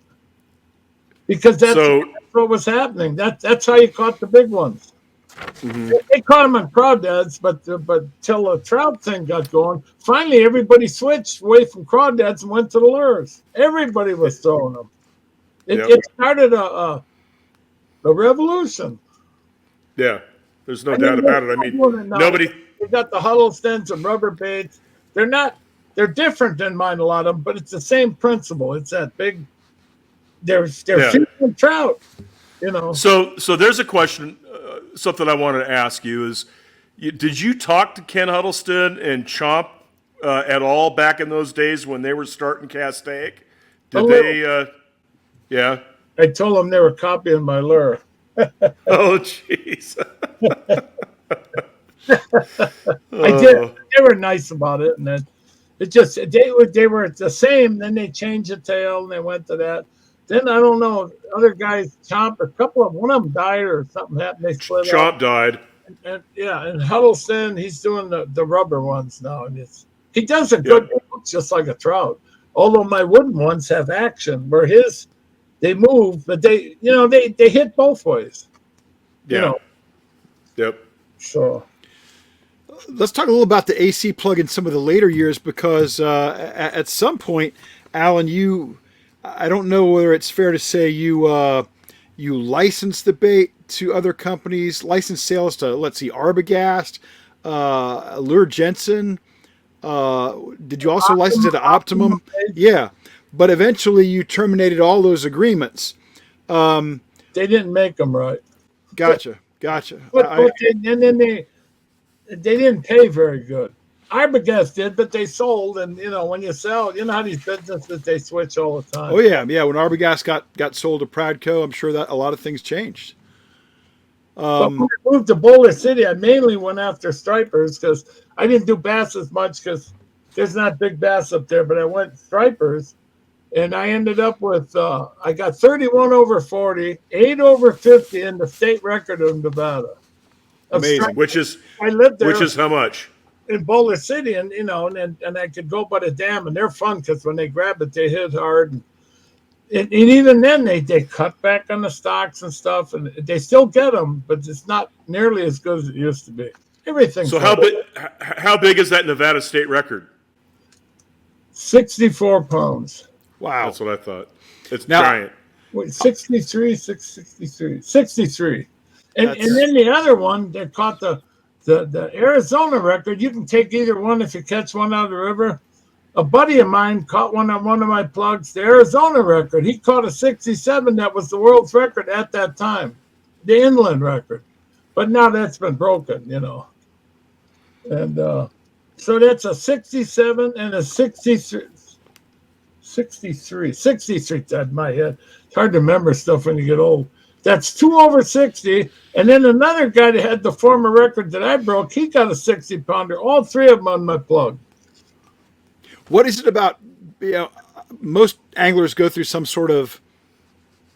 because that's what was happening. That's how you caught the big ones. Mm-hmm. They caught them on crawdads, but till the trout thing got going, finally everybody switched away from crawdads and went to the lures. Everybody was throwing them. It started a revolution. Yeah, there's no doubt about it. I mean, nobody. They got the Huddlestons and rubber baits. They're different than mine, a lot of them, but it's the same principle. It's that big. They're feeding trout, So there's a question. Something I wanted to ask you is, did you talk to Ken Huddleston and Chomp at all back in those days when they were starting Cast Egg? Did they? Yeah. I told them they were copying my lure. Oh, jeez. I did. They were nice about it, and then it just they were the same. Then they changed the tail, and they went to that. Then I don't know. Other guys, Chomp, one of them died or something happened. They split Chomp up. died. And Huddleston, he's doing the rubber ones now, and he does a good job, just like a trout. Although my wooden ones have action, where they move, but they hit both ways. Yeah. Yep. So let's talk a little about the AC plug in some of the later years, because at some point, Allan, I don't know whether it's fair to say you licensed the bait to other companies, licensed sales to, let's see, Arbogast, Lure Jensen. Did you also license it to Optimum? Yeah. But eventually you terminated all those agreements. They didn't make them right. Gotcha. And then they didn't pay very good. Arbogast did, but they sold, and when you sell, how these businesses, they switch all the time. Oh yeah. When Arbogast got sold to Pradco, I'm sure that a lot of things changed. But when I moved to Boulder City, I mainly went after stripers because I didn't do bass as much because there's not big bass up there. But I went stripers, And I ended up with I got 31 over 40, 8 over 50 in the state record of Nevada. Of Amazing. I lived there Which is how much? in Boulder City, and and I could go by the dam, and they're fun because when they grab it, they hit hard. And even then, they cut back on the stocks and stuff, and they still get them, but it's not nearly as good as it used to be. Everything. So how big is that Nevada state record? 64 pounds. Wow. That's what I thought. It's Now, giant. Wait, 63, 63. And then the other one that caught the Arizona record, you can take either one if you catch one out of the river. A buddy of mine caught one on one of my plugs, the Arizona record. He caught a 67 that was the world's record at that time, the inland record. But now that's been broken, And so that's a 67 and a 63. 63 at my head. It's hard to remember stuff when you get old. That's 2 over 60. And then another guy that had the former record that I broke, he got a 60 pounder. All three of them on my plug. What is it about, most anglers go through some sort of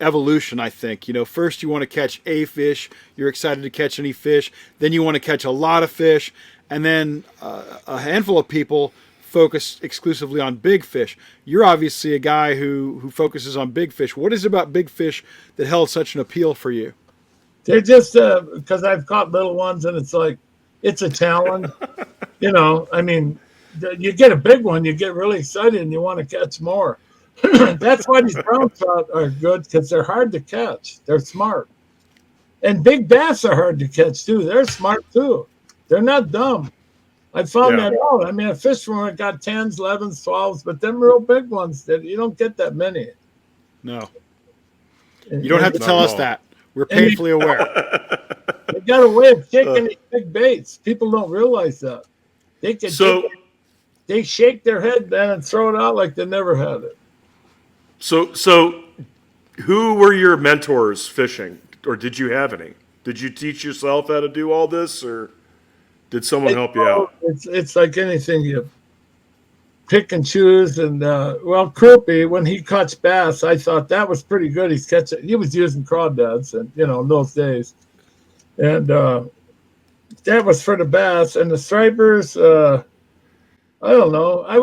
evolution, I think. First you want to catch a fish. You're excited to catch any fish. Then you want to catch a lot of fish. And then a handful of people focus exclusively on big fish. You're obviously a guy who focuses on big fish. What is it about big fish that held such an appeal for you? They're just because I've caught little ones, and it's like it's a challenge. I mean, you get a big one, you get really excited, and you want to catch more. That's why these brown trout are good, because they're hard to catch. They're smart, and big bass are hard to catch too. They're smart too. They're not dumb. I found that out. I mean, I fished from where I got 10s, 11s, 12s, but them real big ones, that you don't get that many. No. You don't have to tell us that. We're painfully aware. They got a way of shaking these big baits. People don't realize that. They shake their head then and throw it out like they never had it. So who were your mentors fishing, or did you have any? Did you teach yourself how to do all this, or did someone help you out? It's like anything, you pick and choose. And Croupy, when he caught bass, I thought that was pretty good. He was using crawdads, and in those days, and that was for the bass. And the stripers, I don't know. I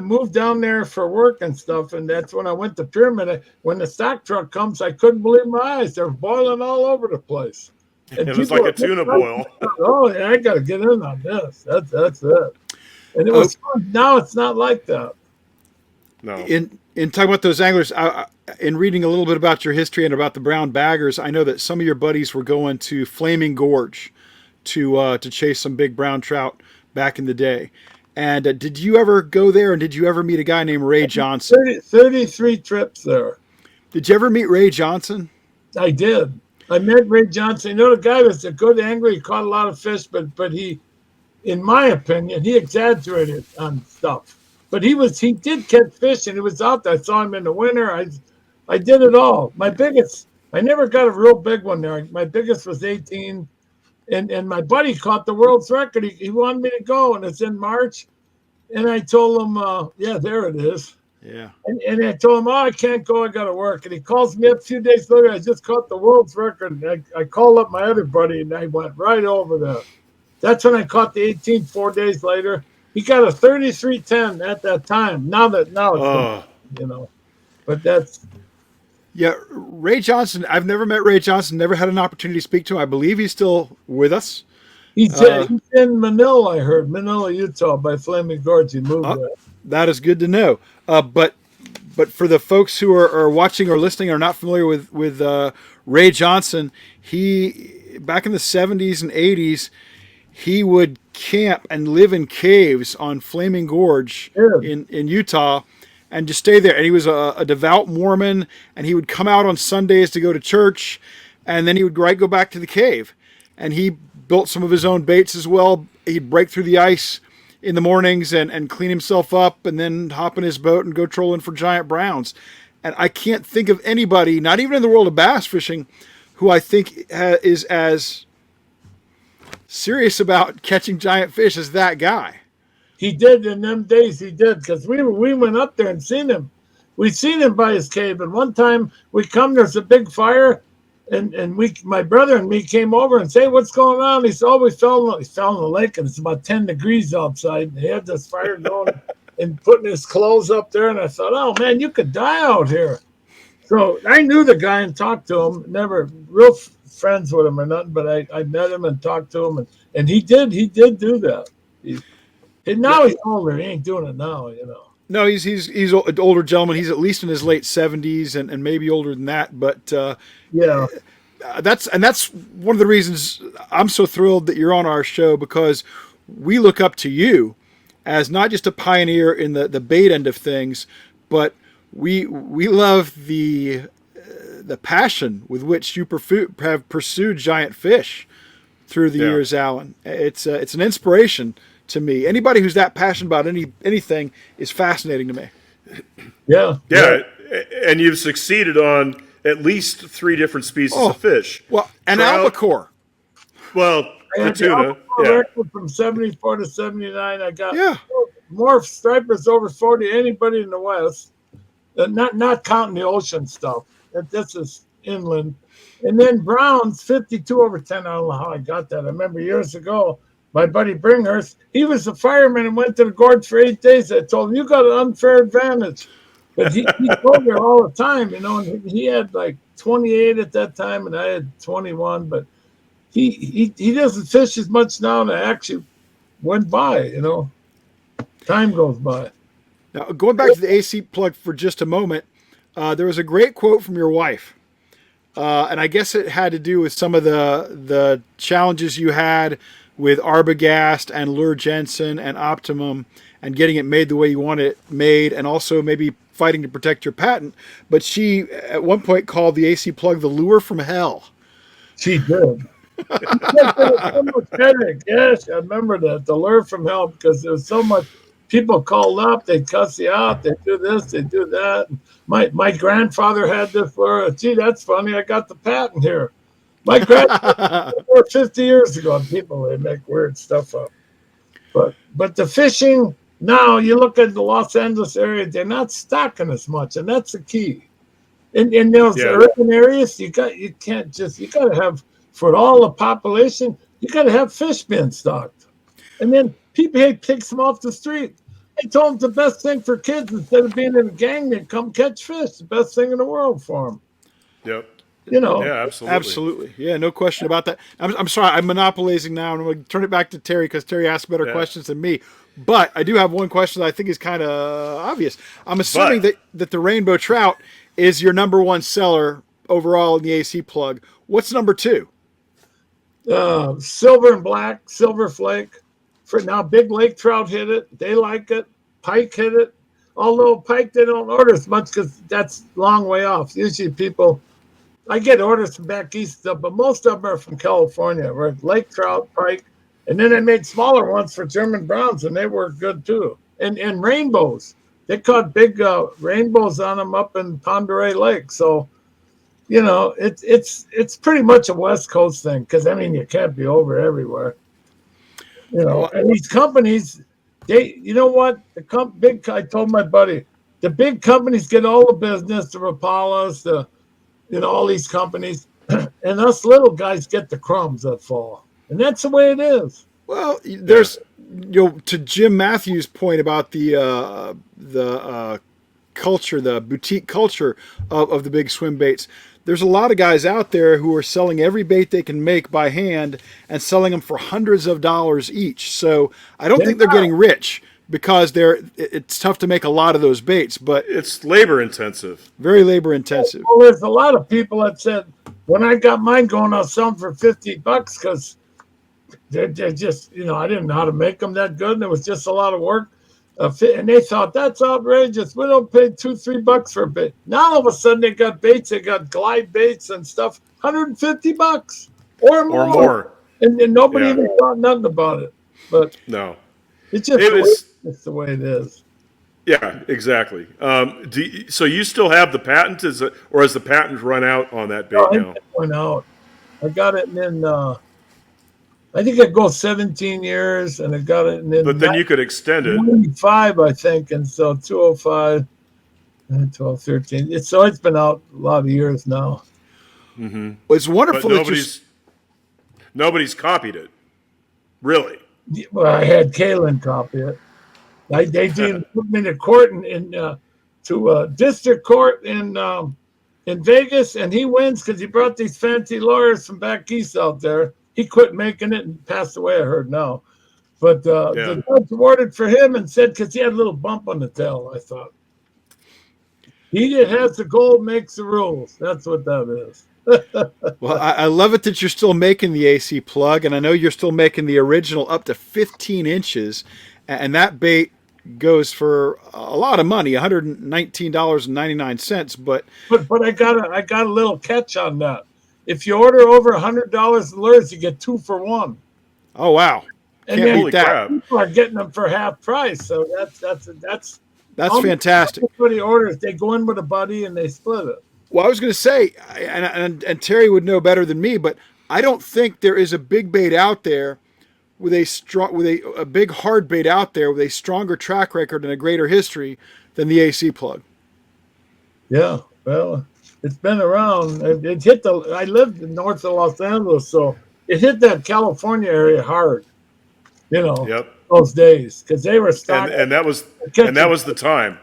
moved down there for work and stuff, and that's when I went to Pyramid. When the stock truck comes, I couldn't believe my eyes. They're boiling all over the place. And it was like a tuna boil. Oh, yeah, I got to get in on this. That's it. And it was fun. Now it's not like that. No. In talking about those anglers, in reading a little bit about your history and about the brown baggers, I know that some of your buddies were going to Flaming Gorge to chase some big brown trout back in the day. And did you ever go there, and did you ever meet a guy named Ray Johnson? 33 trips there. Did you ever meet Ray Johnson? I did. I met Ray Johnson. The guy was a good angler. He caught a lot of fish, but he, in my opinion, he exaggerated on stuff. But he did catch fish, and he was out there. I saw him in the winter. I did it all. I never got a real big one there. My biggest was 18. And my buddy caught the world's record. He wanted me to go, and it's in March. And I told him, yeah, there it is. Yeah. And I told him, I can't go. I got to work. And he calls me up a few days later. I just caught the world's record. And I called up my other buddy, and I went right over there. That's when I caught the 18 4 days later. He got a 33.10 at that time. Now it's, but that's. Yeah, Ray Johnson. I've never met Ray Johnson. Never had an opportunity to speak to him. I believe he's still with us. He's in Manila, I heard. Manila, Utah, by Flaming Gorge. He moved there. That is good to know. But for the folks who are watching or listening or not familiar with Ray Johnson, he back in the 70s and 80s, he would camp and live in caves on Flaming Gorge in Utah. And just stay there. And he was a devout Mormon, and he would come out on Sundays to go to church, and then he would go back to the cave. And he built some of his own baits as well. He'd break through the ice in the mornings and clean himself up, and then hop in his boat and go trolling for giant browns. And I can't think of anybody, not even in the world of bass fishing, who I think is as serious about catching giant fish as that guy. He did in them days. He did, because we went up there and seen him. we seen him by his cave, and one time we come, there's a big fire, and my brother and me came over and say, "What's going on?" He said, "Oh, he fell in the lake, and it's about 10 degrees outside." And he had this fire going and putting his clothes up there, and I thought, "Oh man, you could die out here." So I knew the guy and talked to him. Never real friends with him or nothing, but I met him and talked to him, and he did do that. And now he's older. He ain't doing it now, you know. No, he's an older gentleman. He's at least in his late 70s and maybe older than that. But yeah, that's one of the reasons I'm so thrilled that you're on our show, because we look up to you as not just a pioneer in the bait end of things, but we love the passion with which you have pursued giant fish through the years, Allan. It's an inspiration to me. Anybody who's that passionate about anything is fascinating to me. Yeah. And you've succeeded on at least 3 different species of fish. Well, and Trout, albacore. Well, the tuna. Record from 74 to 79. I got more stripers over 40 anybody in the West. Not counting the ocean stuff. This is inland. And then browns, 52 over 10. I don't know how I got that. I remember years ago, my buddy Bringhurst, he was a fireman and went to the gorge for 8 days. I told him, "You got an unfair advantage." But he go there all the time, you know. And he had like 28 at that time, and I had 21. But he doesn't fish as much now, and I actually went by, you know. Time goes by. Now, going back to the AC plug for just a moment, there was a great quote from your wife. And I guess it had to do with some of the challenges you had with Arbogast and Lure Jensen and Optimum and getting it made the way you want it made, and also maybe fighting to protect your patent. But she, at one point, called the AC plug the lure from hell. She did. So much headache. Yes, I remember that. The lure from hell, because there was so much. People called up, they'd cuss you out, they do this, they do that. My grandfather had this lure. Gee, that's funny. I got the patent here. My grandfather 50 years ago, and people, they make weird stuff up. But the fishing now, you look at the Los Angeles area, they're not stocking as much, and that's the key. In those urban areas, you got to have, for all the population, you got to have fish being stocked. And then people takes them off the street. I told them the best thing for kids, instead of being in a gang, they come catch fish. The best thing in the world for them. Yep. You know. Yeah, absolutely. Absolutely. Yeah, no question about that. I'm sorry, I'm monopolizing now, and I'm going to turn it back to Terry, because Terry asked better questions than me. But I do have one question that I think is kind of obvious. I'm assuming that the rainbow trout is your number one seller overall in the AC plug. What's number 2? Silver and black, silver flake. For now, big lake trout hit it. They like it. Pike hit it. Although pike, they don't order as much because that's a long way off. Usually people, I get orders from back east, but most of them are from California, where lake trout, pike. And then I made smaller ones for German browns, and they work good too. And rainbows. They caught big rainbows on them up in Ponderay Lake. So, you know, it's pretty much a West Coast thing, because, I mean, you can't be over everywhere. You know, and these companies, you know what? I told my buddy, the big companies get all the business, the Rapalas, all these companies, and us little guys get the crumbs that fall. And that's the way it is. Well, there's, to Jim Matthews' point about the culture, the boutique culture of the big swim baits. There's a lot of guys out there who are selling every bait they can make by hand and selling them for hundreds of dollars each. So I don't think they're getting rich, because it's tough to make a lot of those baits, but it's labor intensive. Very labor intensive. Well, there's a lot of people that said, when I got mine going, I'll sell them for $50 because they're just, I didn't know how to make them that good, and it was just a lot of work. And they thought, that's outrageous. We don't pay $2-3 for a bait. Now all of a sudden they got baits. They got glide baits and stuff, $150 or more. And nobody even thought nothing about it. But no, it's just the way it is. Yeah, exactly. So you still have the patent, or has the patent run out on that bait now? It went out. I got it in. I think it goes 17 years, and I got it in. But then you could extend it. 95, I think, and so 205. 12, 13. It's been out a lot of years now. Mm-hmm. Well, it's wonderful But that nobody's copied it, really. Well, I had Kalen copy it. They did put me to court to district court in Vegas, and he wins because he brought these fancy lawyers from back east out there. He quit making it and passed away, I heard now. But the judge awarded for him and said, because he had a little bump on the tail, I thought. He that has the gold makes the rules. That's what that is. Well, I love it that you're still making the AC plug, and I know you're still making the original up to 15 inches, and that bait goes for a lot of money, $119.99. But I got a little catch on that. If you order over $100 lures, you get 2 for 1. Oh wow! And Can't beat that. People are getting them for half price, so that's fantastic. Everybody orders. They go in with a buddy and they split it. Well, I was going to say, and Terry would know better than me, but I don't think there is a big bait out there with a big hard bait out there with a stronger track record and a greater history than the AC plug. Yeah, well, it's been around. It hit I lived north of Los Angeles, so it hit that California area hard. Those days because they were stocking. And that was the time.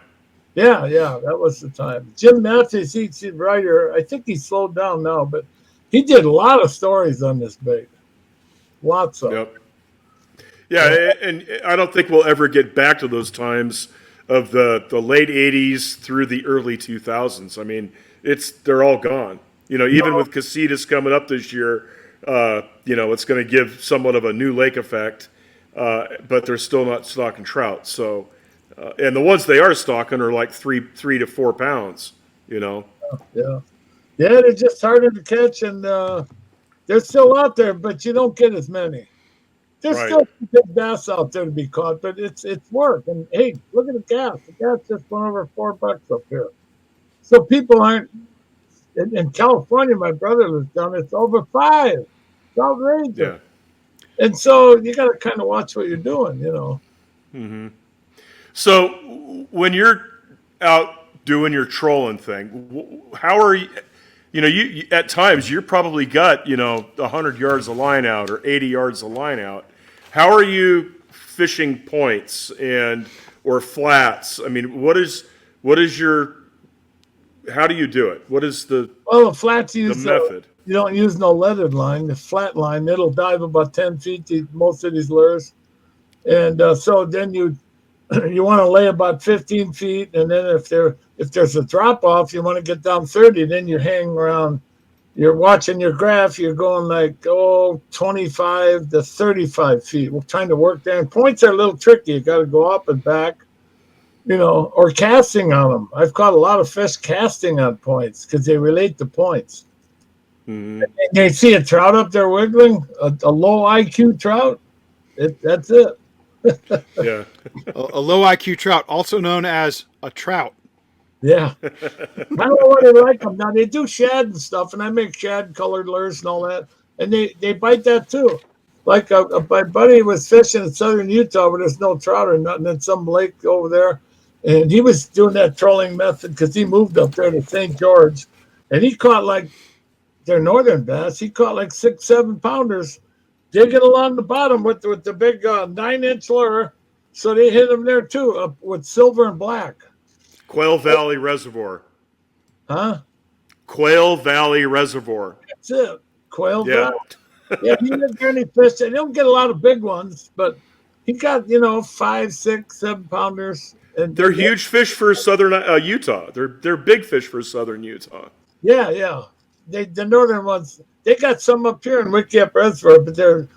Yeah, that was the time. Jim Matthews, he's a writer. I think he slowed down now, but he did a lot of stories on this bait. Lots of. Yep. Yeah, and I don't think we'll ever get back to those times of the late 80s through the early 2000s. I mean, they're all gone. Even with Casitas coming up this year, it's going to give somewhat of a new lake effect, but they're still not stocking trout. So. And the ones they are stocking are like 3 to 4 pounds, Yeah, they're just harder to catch, and they're still out there, but you don't get as many. There's still big bass out there to be caught, but it's work. And hey, look at the gas. The gas just went over $4 up here. So people aren't in California. My brother lives down. It's over 5. It's outrageous. Yeah. And so you got to kind of watch what you're doing, Mm-hmm. So when you're out doing your trolling thing, how are you? You at times you're probably got 100 yards of line out or 80 yards of line out. How are you fishing points or flats? I mean, what is your? How do you do it? What is the flats the method? You don't use no leaded line. The flat line, it'll dive about 10 feet to most of these lures, and so then you want to lay about 15 feet, and then if there's a drop off, you want to get down 30. Then you hang around. You're watching your graph. You're going like 25 to 35 feet. We're trying to work there. And points are a little tricky. You got to go up and back, or casting on them. I've caught a lot of fish casting on points because they relate to points. Mm-hmm. And they see a trout up there wiggling, a low IQ trout. That's it. Yeah, a low IQ trout, also known as a trout. Yeah, I don't know what they like them now. They do shad and stuff, and I make shad colored lures and all that, and they bite that too. Like my buddy was fishing in southern Utah where there's no trout or nothing in some lake over there, and he was doing that trolling method because he moved up there to St. George, and he caught like their northern bass. He caught like 6-7 pounders. Digging along the bottom with the big 9-inch lure, so they hit them there too, with silver and black. Quail Valley Reservoir. Huh? Quail Valley Reservoir. That's it. Quail Valley. Yeah, he didn't get any fish. They don't get a lot of big ones, but he got 5, 6, 7 pounders. And they're huge fish for southern Utah. They're big fish for southern Utah. Yeah. The northern ones. They got some up here in Wickiup Reservoir, but they're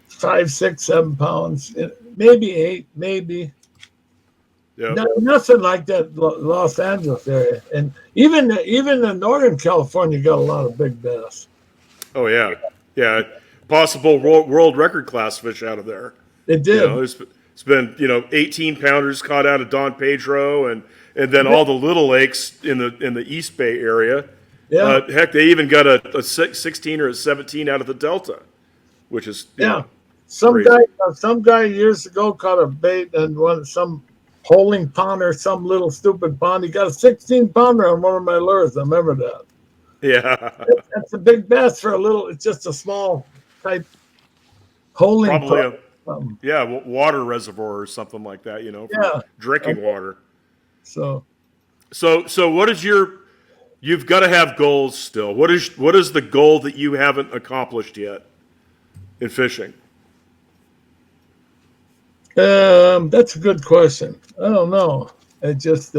5, 6, 7 pounds, maybe 8, maybe. Yeah. Nothing like that Los Angeles area, and even in Northern California got a lot of big bass. Oh yeah. Possible world record class fish out of there. It did. It's been 18 pounders caught out of Don Pedro, and then all the little lakes in the East Bay area. Yeah. Heck, they even got a 16 or a 17 out of the Delta, which is some guy years ago caught a bait and some holding pond or some little stupid pond. He got a 16-pounder on one of my lures. I remember that. Yeah. That's a big bass for a little. It's just a small type holding Probably pond. water reservoir or something like that, for Yeah. drinking water. So So what is you've got to have goals still. What is the goal that you haven't accomplished yet in fishing? that's a good question. I don't know. I just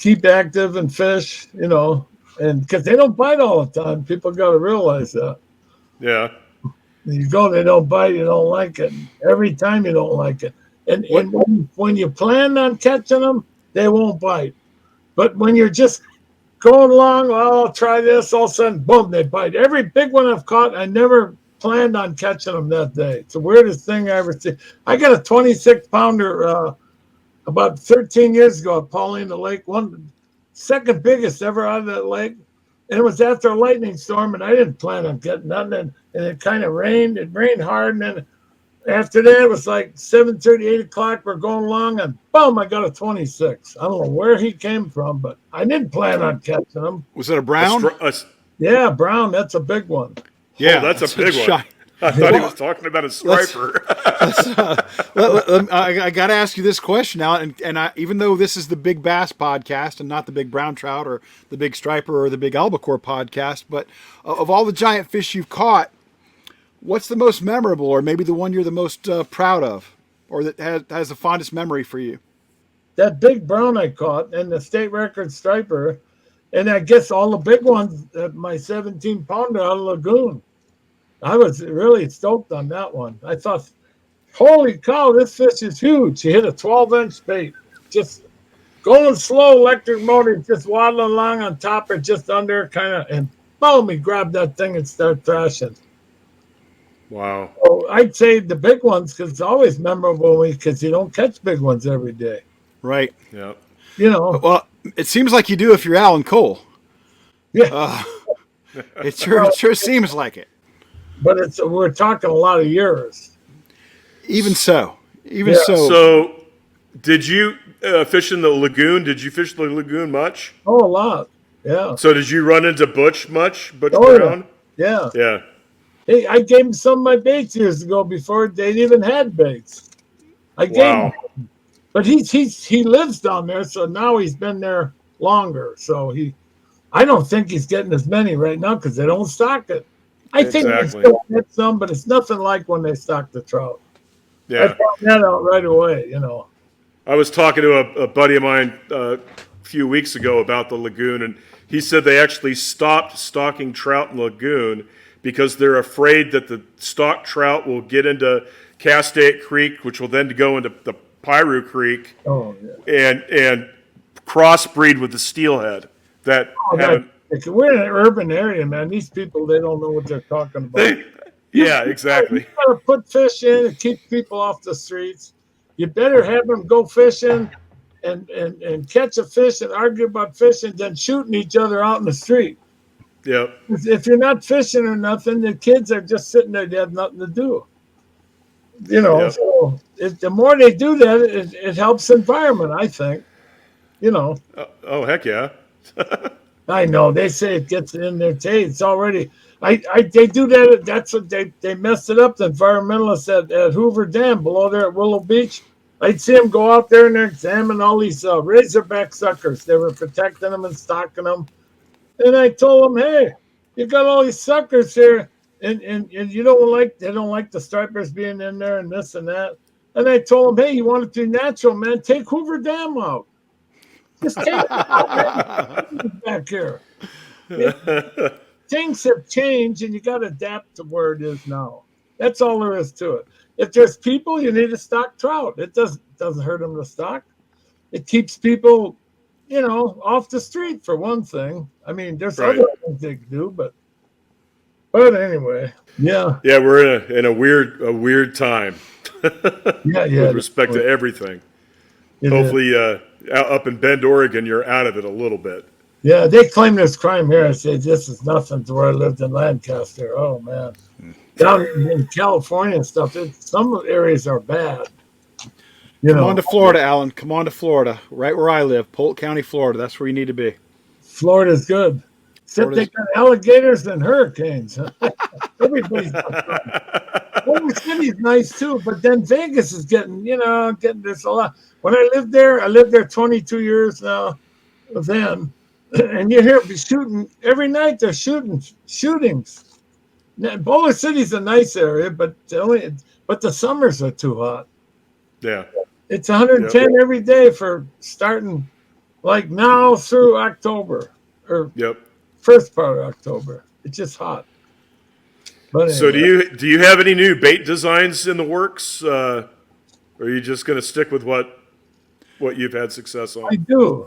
keep active and fish, and because they don't bite all the time. People got to realize that. Yeah. You go, they don't bite, you don't like it. Every time you don't like it. And when you plan on catching them, they won't bite. But when you're just going along, well, I'll try this, all of a sudden, boom, they bite. Every big one I've caught, I never planned on catching them that day. It's the weirdest thing I ever seen. I got a 26-pounder about 13 years ago at Paulina Lake, second biggest ever out of that lake. And it was after a lightning storm, and I didn't plan on getting nothing. And it kind of rained. It rained hard, and then after that, it was like 7:30, 8 o'clock. We're going along, and boom, I got a 26. I don't know where he came from, but I didn't plan on catching him. Was it a brown? Yeah, brown. That's a big one. Yeah, that's a big one. I thought he was talking about a striper. I got to ask you this question now, and even though this is the Big Bass podcast and not the Big Brown Trout or the Big Striper or the Big Albacore podcast, but of all the giant fish you've caught, what's the most memorable, or maybe the one you're the most proud of, or that has the fondest memory for you? That big brown I caught and the state record striper, and I guess all the big ones at my 17-pounder out of Lagoon. I was really stoked on that one. I thought, holy cow, this fish is huge. He hit a 12-inch bait, just going slow, electric motor, just waddling along on top or just under, kind of, and boom, he grabbed that thing and started thrashing. Wow. So I'd say the big ones, because it's always memorable because you don't catch big ones every day. Right. Yeah. Well, it seems like you do if you're Allan Cole. Yeah. It sure seems like it. But we're talking a lot of years. Even so. So, did you fish in the lagoon? Did you fish the lagoon much? Oh, a lot. Yeah. So, did you run into Butch much? Butch Brown? Yeah. Yeah. Hey, I gave him some of my baits years ago before they even had baits. I gave him, but he lives down there, so now he's been there longer. So I don't think he's getting as many right now because they don't stock it. I think they still get some, but it's nothing like when they stock the trout. Yeah. I found that out right away, I was talking to a buddy of mine a few weeks ago about the lagoon, and he said they actually stopped stocking trout in the lagoon because they're afraid that the stock trout will get into Castate Creek, which will then go into the Piru Creek, and crossbreed with the steelhead. We're in an urban area, man. These people, they don't know what they're talking about. Exactly. You got to put fish in and keep people off the streets. You better have them go fishing and catch a fish and argue about fishing than shooting each other out in the street. Yep. If you're not fishing or nothing, the kids are just sitting there. They have nothing to do. So the more they do that, it helps the environment, I think. Oh, heck yeah. I know. They say it gets in their taste. It's already. They do that. That's what they messed it up. The environmentalists at Hoover Dam below there at Willow Beach. I'd see them go out there and examine all these razorback suckers. They were protecting them and stocking them. And I told them, hey, you got all these suckers here, and you they don't like the stripers being in there and this and that. And I told them, hey, you want it to be natural, man? Take Hoover Dam out. Just take it out, man. Back here. Things have changed, and you got to adapt to where it is now. That's all there is to it. If there's people, you need to stock trout. It doesn't hurt them to stock. It keeps people, off the street for one thing. I mean, there's other things they can do, but anyway, yeah. Yeah, we're in a weird time. With respect to everything. Hopefully, up in Bend, Oregon, you're out of it a little bit. Yeah, they claim there's crime here. I say this is nothing to where I lived in Lancaster. Oh man, down in California and stuff, some areas are bad. You Come on know, to Florida, Alan. Come on to Florida. Right where I live, Polk County, Florida. That's where you need to be. Florida's good. Except they Florida's got alligators and hurricanes. Everybody's got fun. Culver City's nice too, but then Vegas is getting there's a lot. When I lived there 22 years now. Then, and you hear shooting every night. They're shootings. Now, Boulder City's a nice area, but the summers are too hot. Yeah. It's 110 Yep. every day for starting like now through October or Yep. first part of October. It's just hot. But anyway, So do you have any new bait designs in the works? Or are you just going to stick with what you've had success on? I do.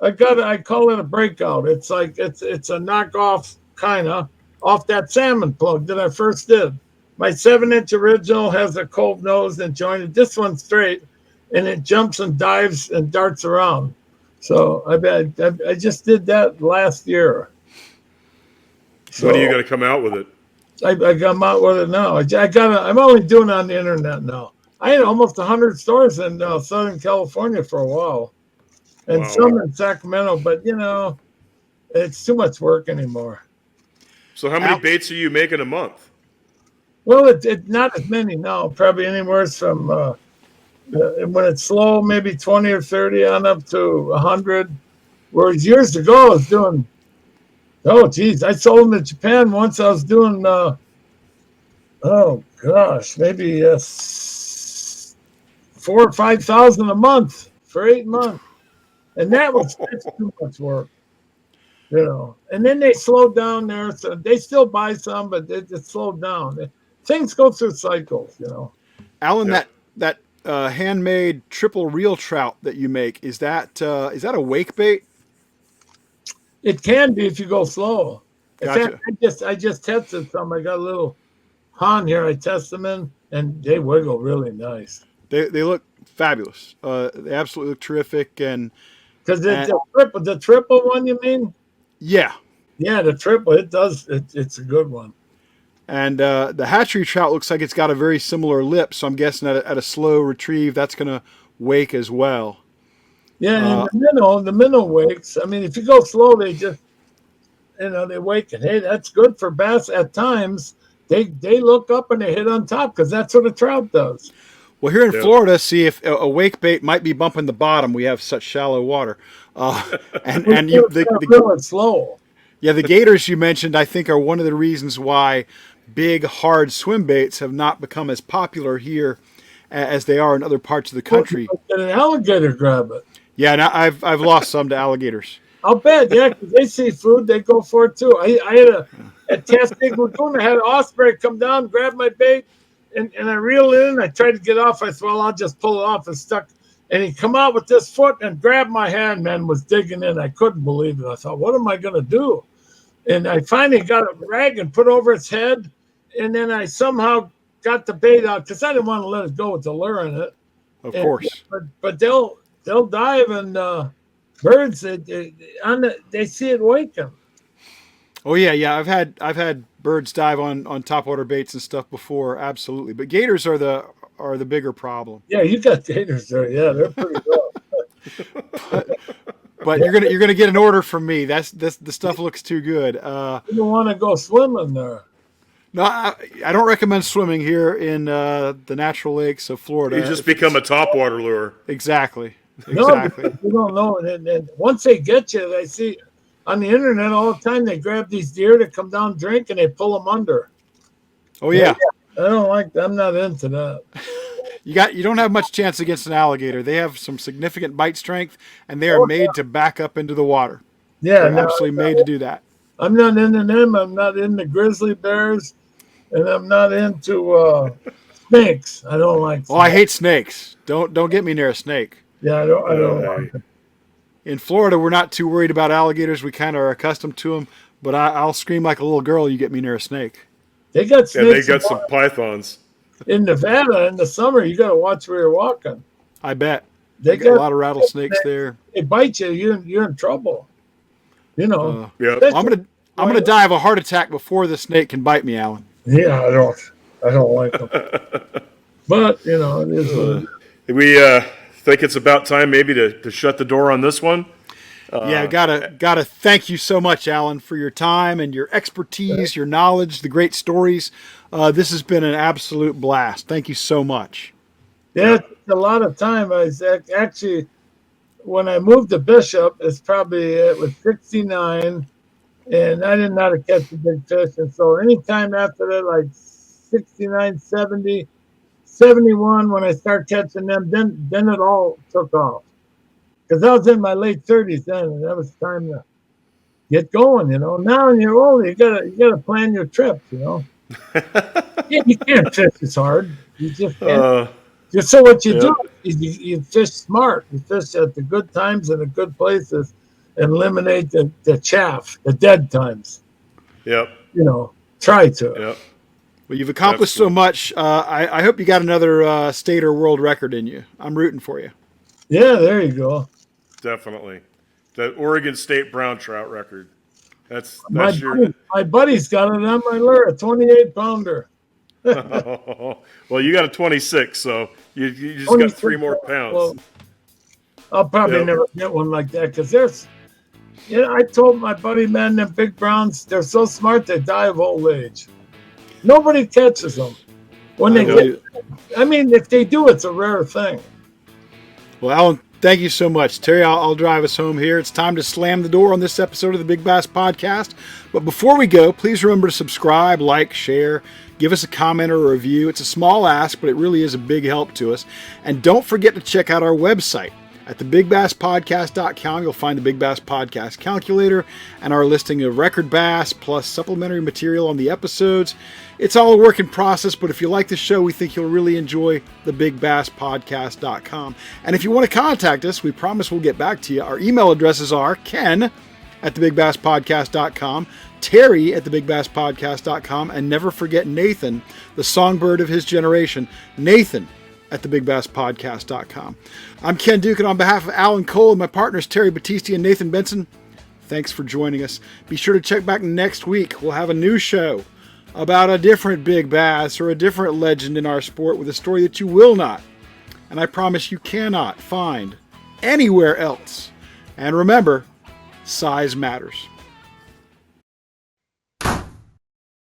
I call it a breakout. It's like it's a knockoff kind of off that salmon plug that I first did. My 7-inch original has a cove nose and jointed. This one's straight, and it jumps and dives and darts around. So I just did that last year. So When are you going to come out with it? I come out with it now. I'm only doing it on the internet now. I had almost 100 stores in Southern California for a while, and Wow. some in Sacramento. But it's too much work anymore. So how many baits are you making a month? Well, it's not as many now. Probably anywhere from when it's slow, maybe 20 or 30 on up to 100. Whereas years ago, I was doing. Oh, geez, I sold them in Japan once. I was doing. Oh gosh, maybe 4,000 or 5,000 a month for 8 months, and it's too much work. And then they slowed down there. So they still buy some, but it slowed down. Things go through cycles. Alan, Yeah. that handmade triple reel trout that you make, is that a wake bait? It can be if you go slow. In Gotcha. fact, I just tested some. I got a little pond here. I test them in, and they wiggle really nice. They look fabulous. They absolutely look terrific. And Because the triple one, you mean? yeah, Yeah, the triple. It does. It's a good one. and the hatchery trout looks like it's got a very similar lip. So I'm guessing at a slow retrieve, that's going to wake as well. Yeah, and the minnow wakes. I mean, if you go slow, they just they wake. And hey, that's good for bass. At times, they look up and they hit on top because that's what a trout does. Well, here in Florida, see if a wake bait might be bumping the bottom. We have such shallow water, and It's slow. Yeah, the gators you mentioned, I think, are one of the reasons why big, hard swim baits have not become as popular here as they are in other parts of the country. Get an alligator grab it. Yeah, and I've lost some to alligators. I'll bet, yeah, because they see food, they go for it too. I had at Cascade Lagoon, I had an osprey come down, grab my bait, and I reeled in. I tried to get off. I said, well, I'll just pull it off. It's stuck. And he come out with this foot and grabbed my hand, man, was digging in. I couldn't believe it. I thought, what am I going to do? And I finally got a rag and put over its head. And then I somehow got the bait out because I didn't want to let it go with the lure in it. Of course. But they'll dive and birds, they see it wake them. Oh yeah. I've had birds dive on topwater baits and stuff before, absolutely. But gators are the bigger problem. Yeah, you got gators there. Yeah, they're pretty rough. But you're gonna get an order from me. The stuff looks too good. You don't want to go swimming there. No, I don't recommend swimming here in the natural lakes of Florida. You just become a topwater lure. Exactly. No, you don't know. And once they get you, they see on the internet all the time. They grab these deer that come down, drink, and they pull them under. Oh yeah. I don't like that. I'm not into that. You don't have much chance against an alligator. They have some significant bite strength, and they are made to back up into the water. Yeah, They're absolutely made to do that. I'm not into them. I'm not into grizzly bears, and I'm not into snakes. I don't like snakes. Oh, I hate snakes. Don't get me near a snake. Yeah, I don't like them. In Florida, we're not too worried about alligators. We kind of are accustomed to them. But I'll scream like a little girl. You get me near a snake. They got snakes. Yeah, they got some pythons. In Nevada, in the summer, you got to watch where you're walking. I bet. They got a lot of rattlesnakes there. They bite you. You're in trouble. Yeah. I'm gonna die of a heart attack before the snake can bite me, Alan. Yeah, I don't like them. But it is. we think it's about time maybe to shut the door on this one. Yeah, gotta thank you so much, Allan, for your time and your expertise, your knowledge, the great stories. This has been an absolute blast. Thank you so much. Yeah, it's a lot of time. I was actually, when I moved to Bishop, it was 69, and I didn't know how to catch a big fish. And so anytime after that, like 69, 70, 71, when I start catching them, then it all took off. Because I was in my late 30s then, and that was time to get going, Now when you're older, you gotta plan your trips, Yeah, you can't fish as hard. You just can't. So what you do is you fish smart. You fish at the good times and the good places and eliminate the chaff, the dead times. Yep. Try to. Yep. Well, you've accomplished so much. I hope you got another state or world record in you. I'm rooting for you. Yeah, there you go. Definitely. The Oregon State brown trout record. That's my buddy's got it on my lure, a 28-pounder. Well, you got a 26, so you just got 3 more pounds. Well, I'll probably never get one like that because I told my buddy, man, them big browns, they're so smart they die of old age. Nobody catches them. When they if they do, it's a rare thing. Well, Allan, thank you so much. Terry, I'll drive us home here. It's time to slam the door on this episode of the Big Bass Podcast. But before we go, please remember to subscribe, like, share, give us a comment or a review. It's a small ask, but it really is a big help to us. And don't forget to check out our website. At thebigBassPodcast.com, you'll find the Big Bass Podcast calculator and our listing of record bass plus supplementary material on the episodes. It's all a work in process, but if you like the show, we think you'll really enjoy thebigBassPodcast.com. And if you want to contact us, we promise we'll get back to you. Our email addresses are ken@thebigBassPodcast.com, Terry@thebigBassPodcast.com, and never forget Nathan, the songbird of his generation, Nathan@thebigBassPodcast.com. I'm Ken Duke, and on behalf of Allan Cole and my partners Terry Battisti and Nathan Benson, thanks for joining us. Be sure to check back next week. We'll have a new show about a different big bass or a different legend in our sport with a story that you will not, and I promise you cannot, find anywhere else. And remember, size matters.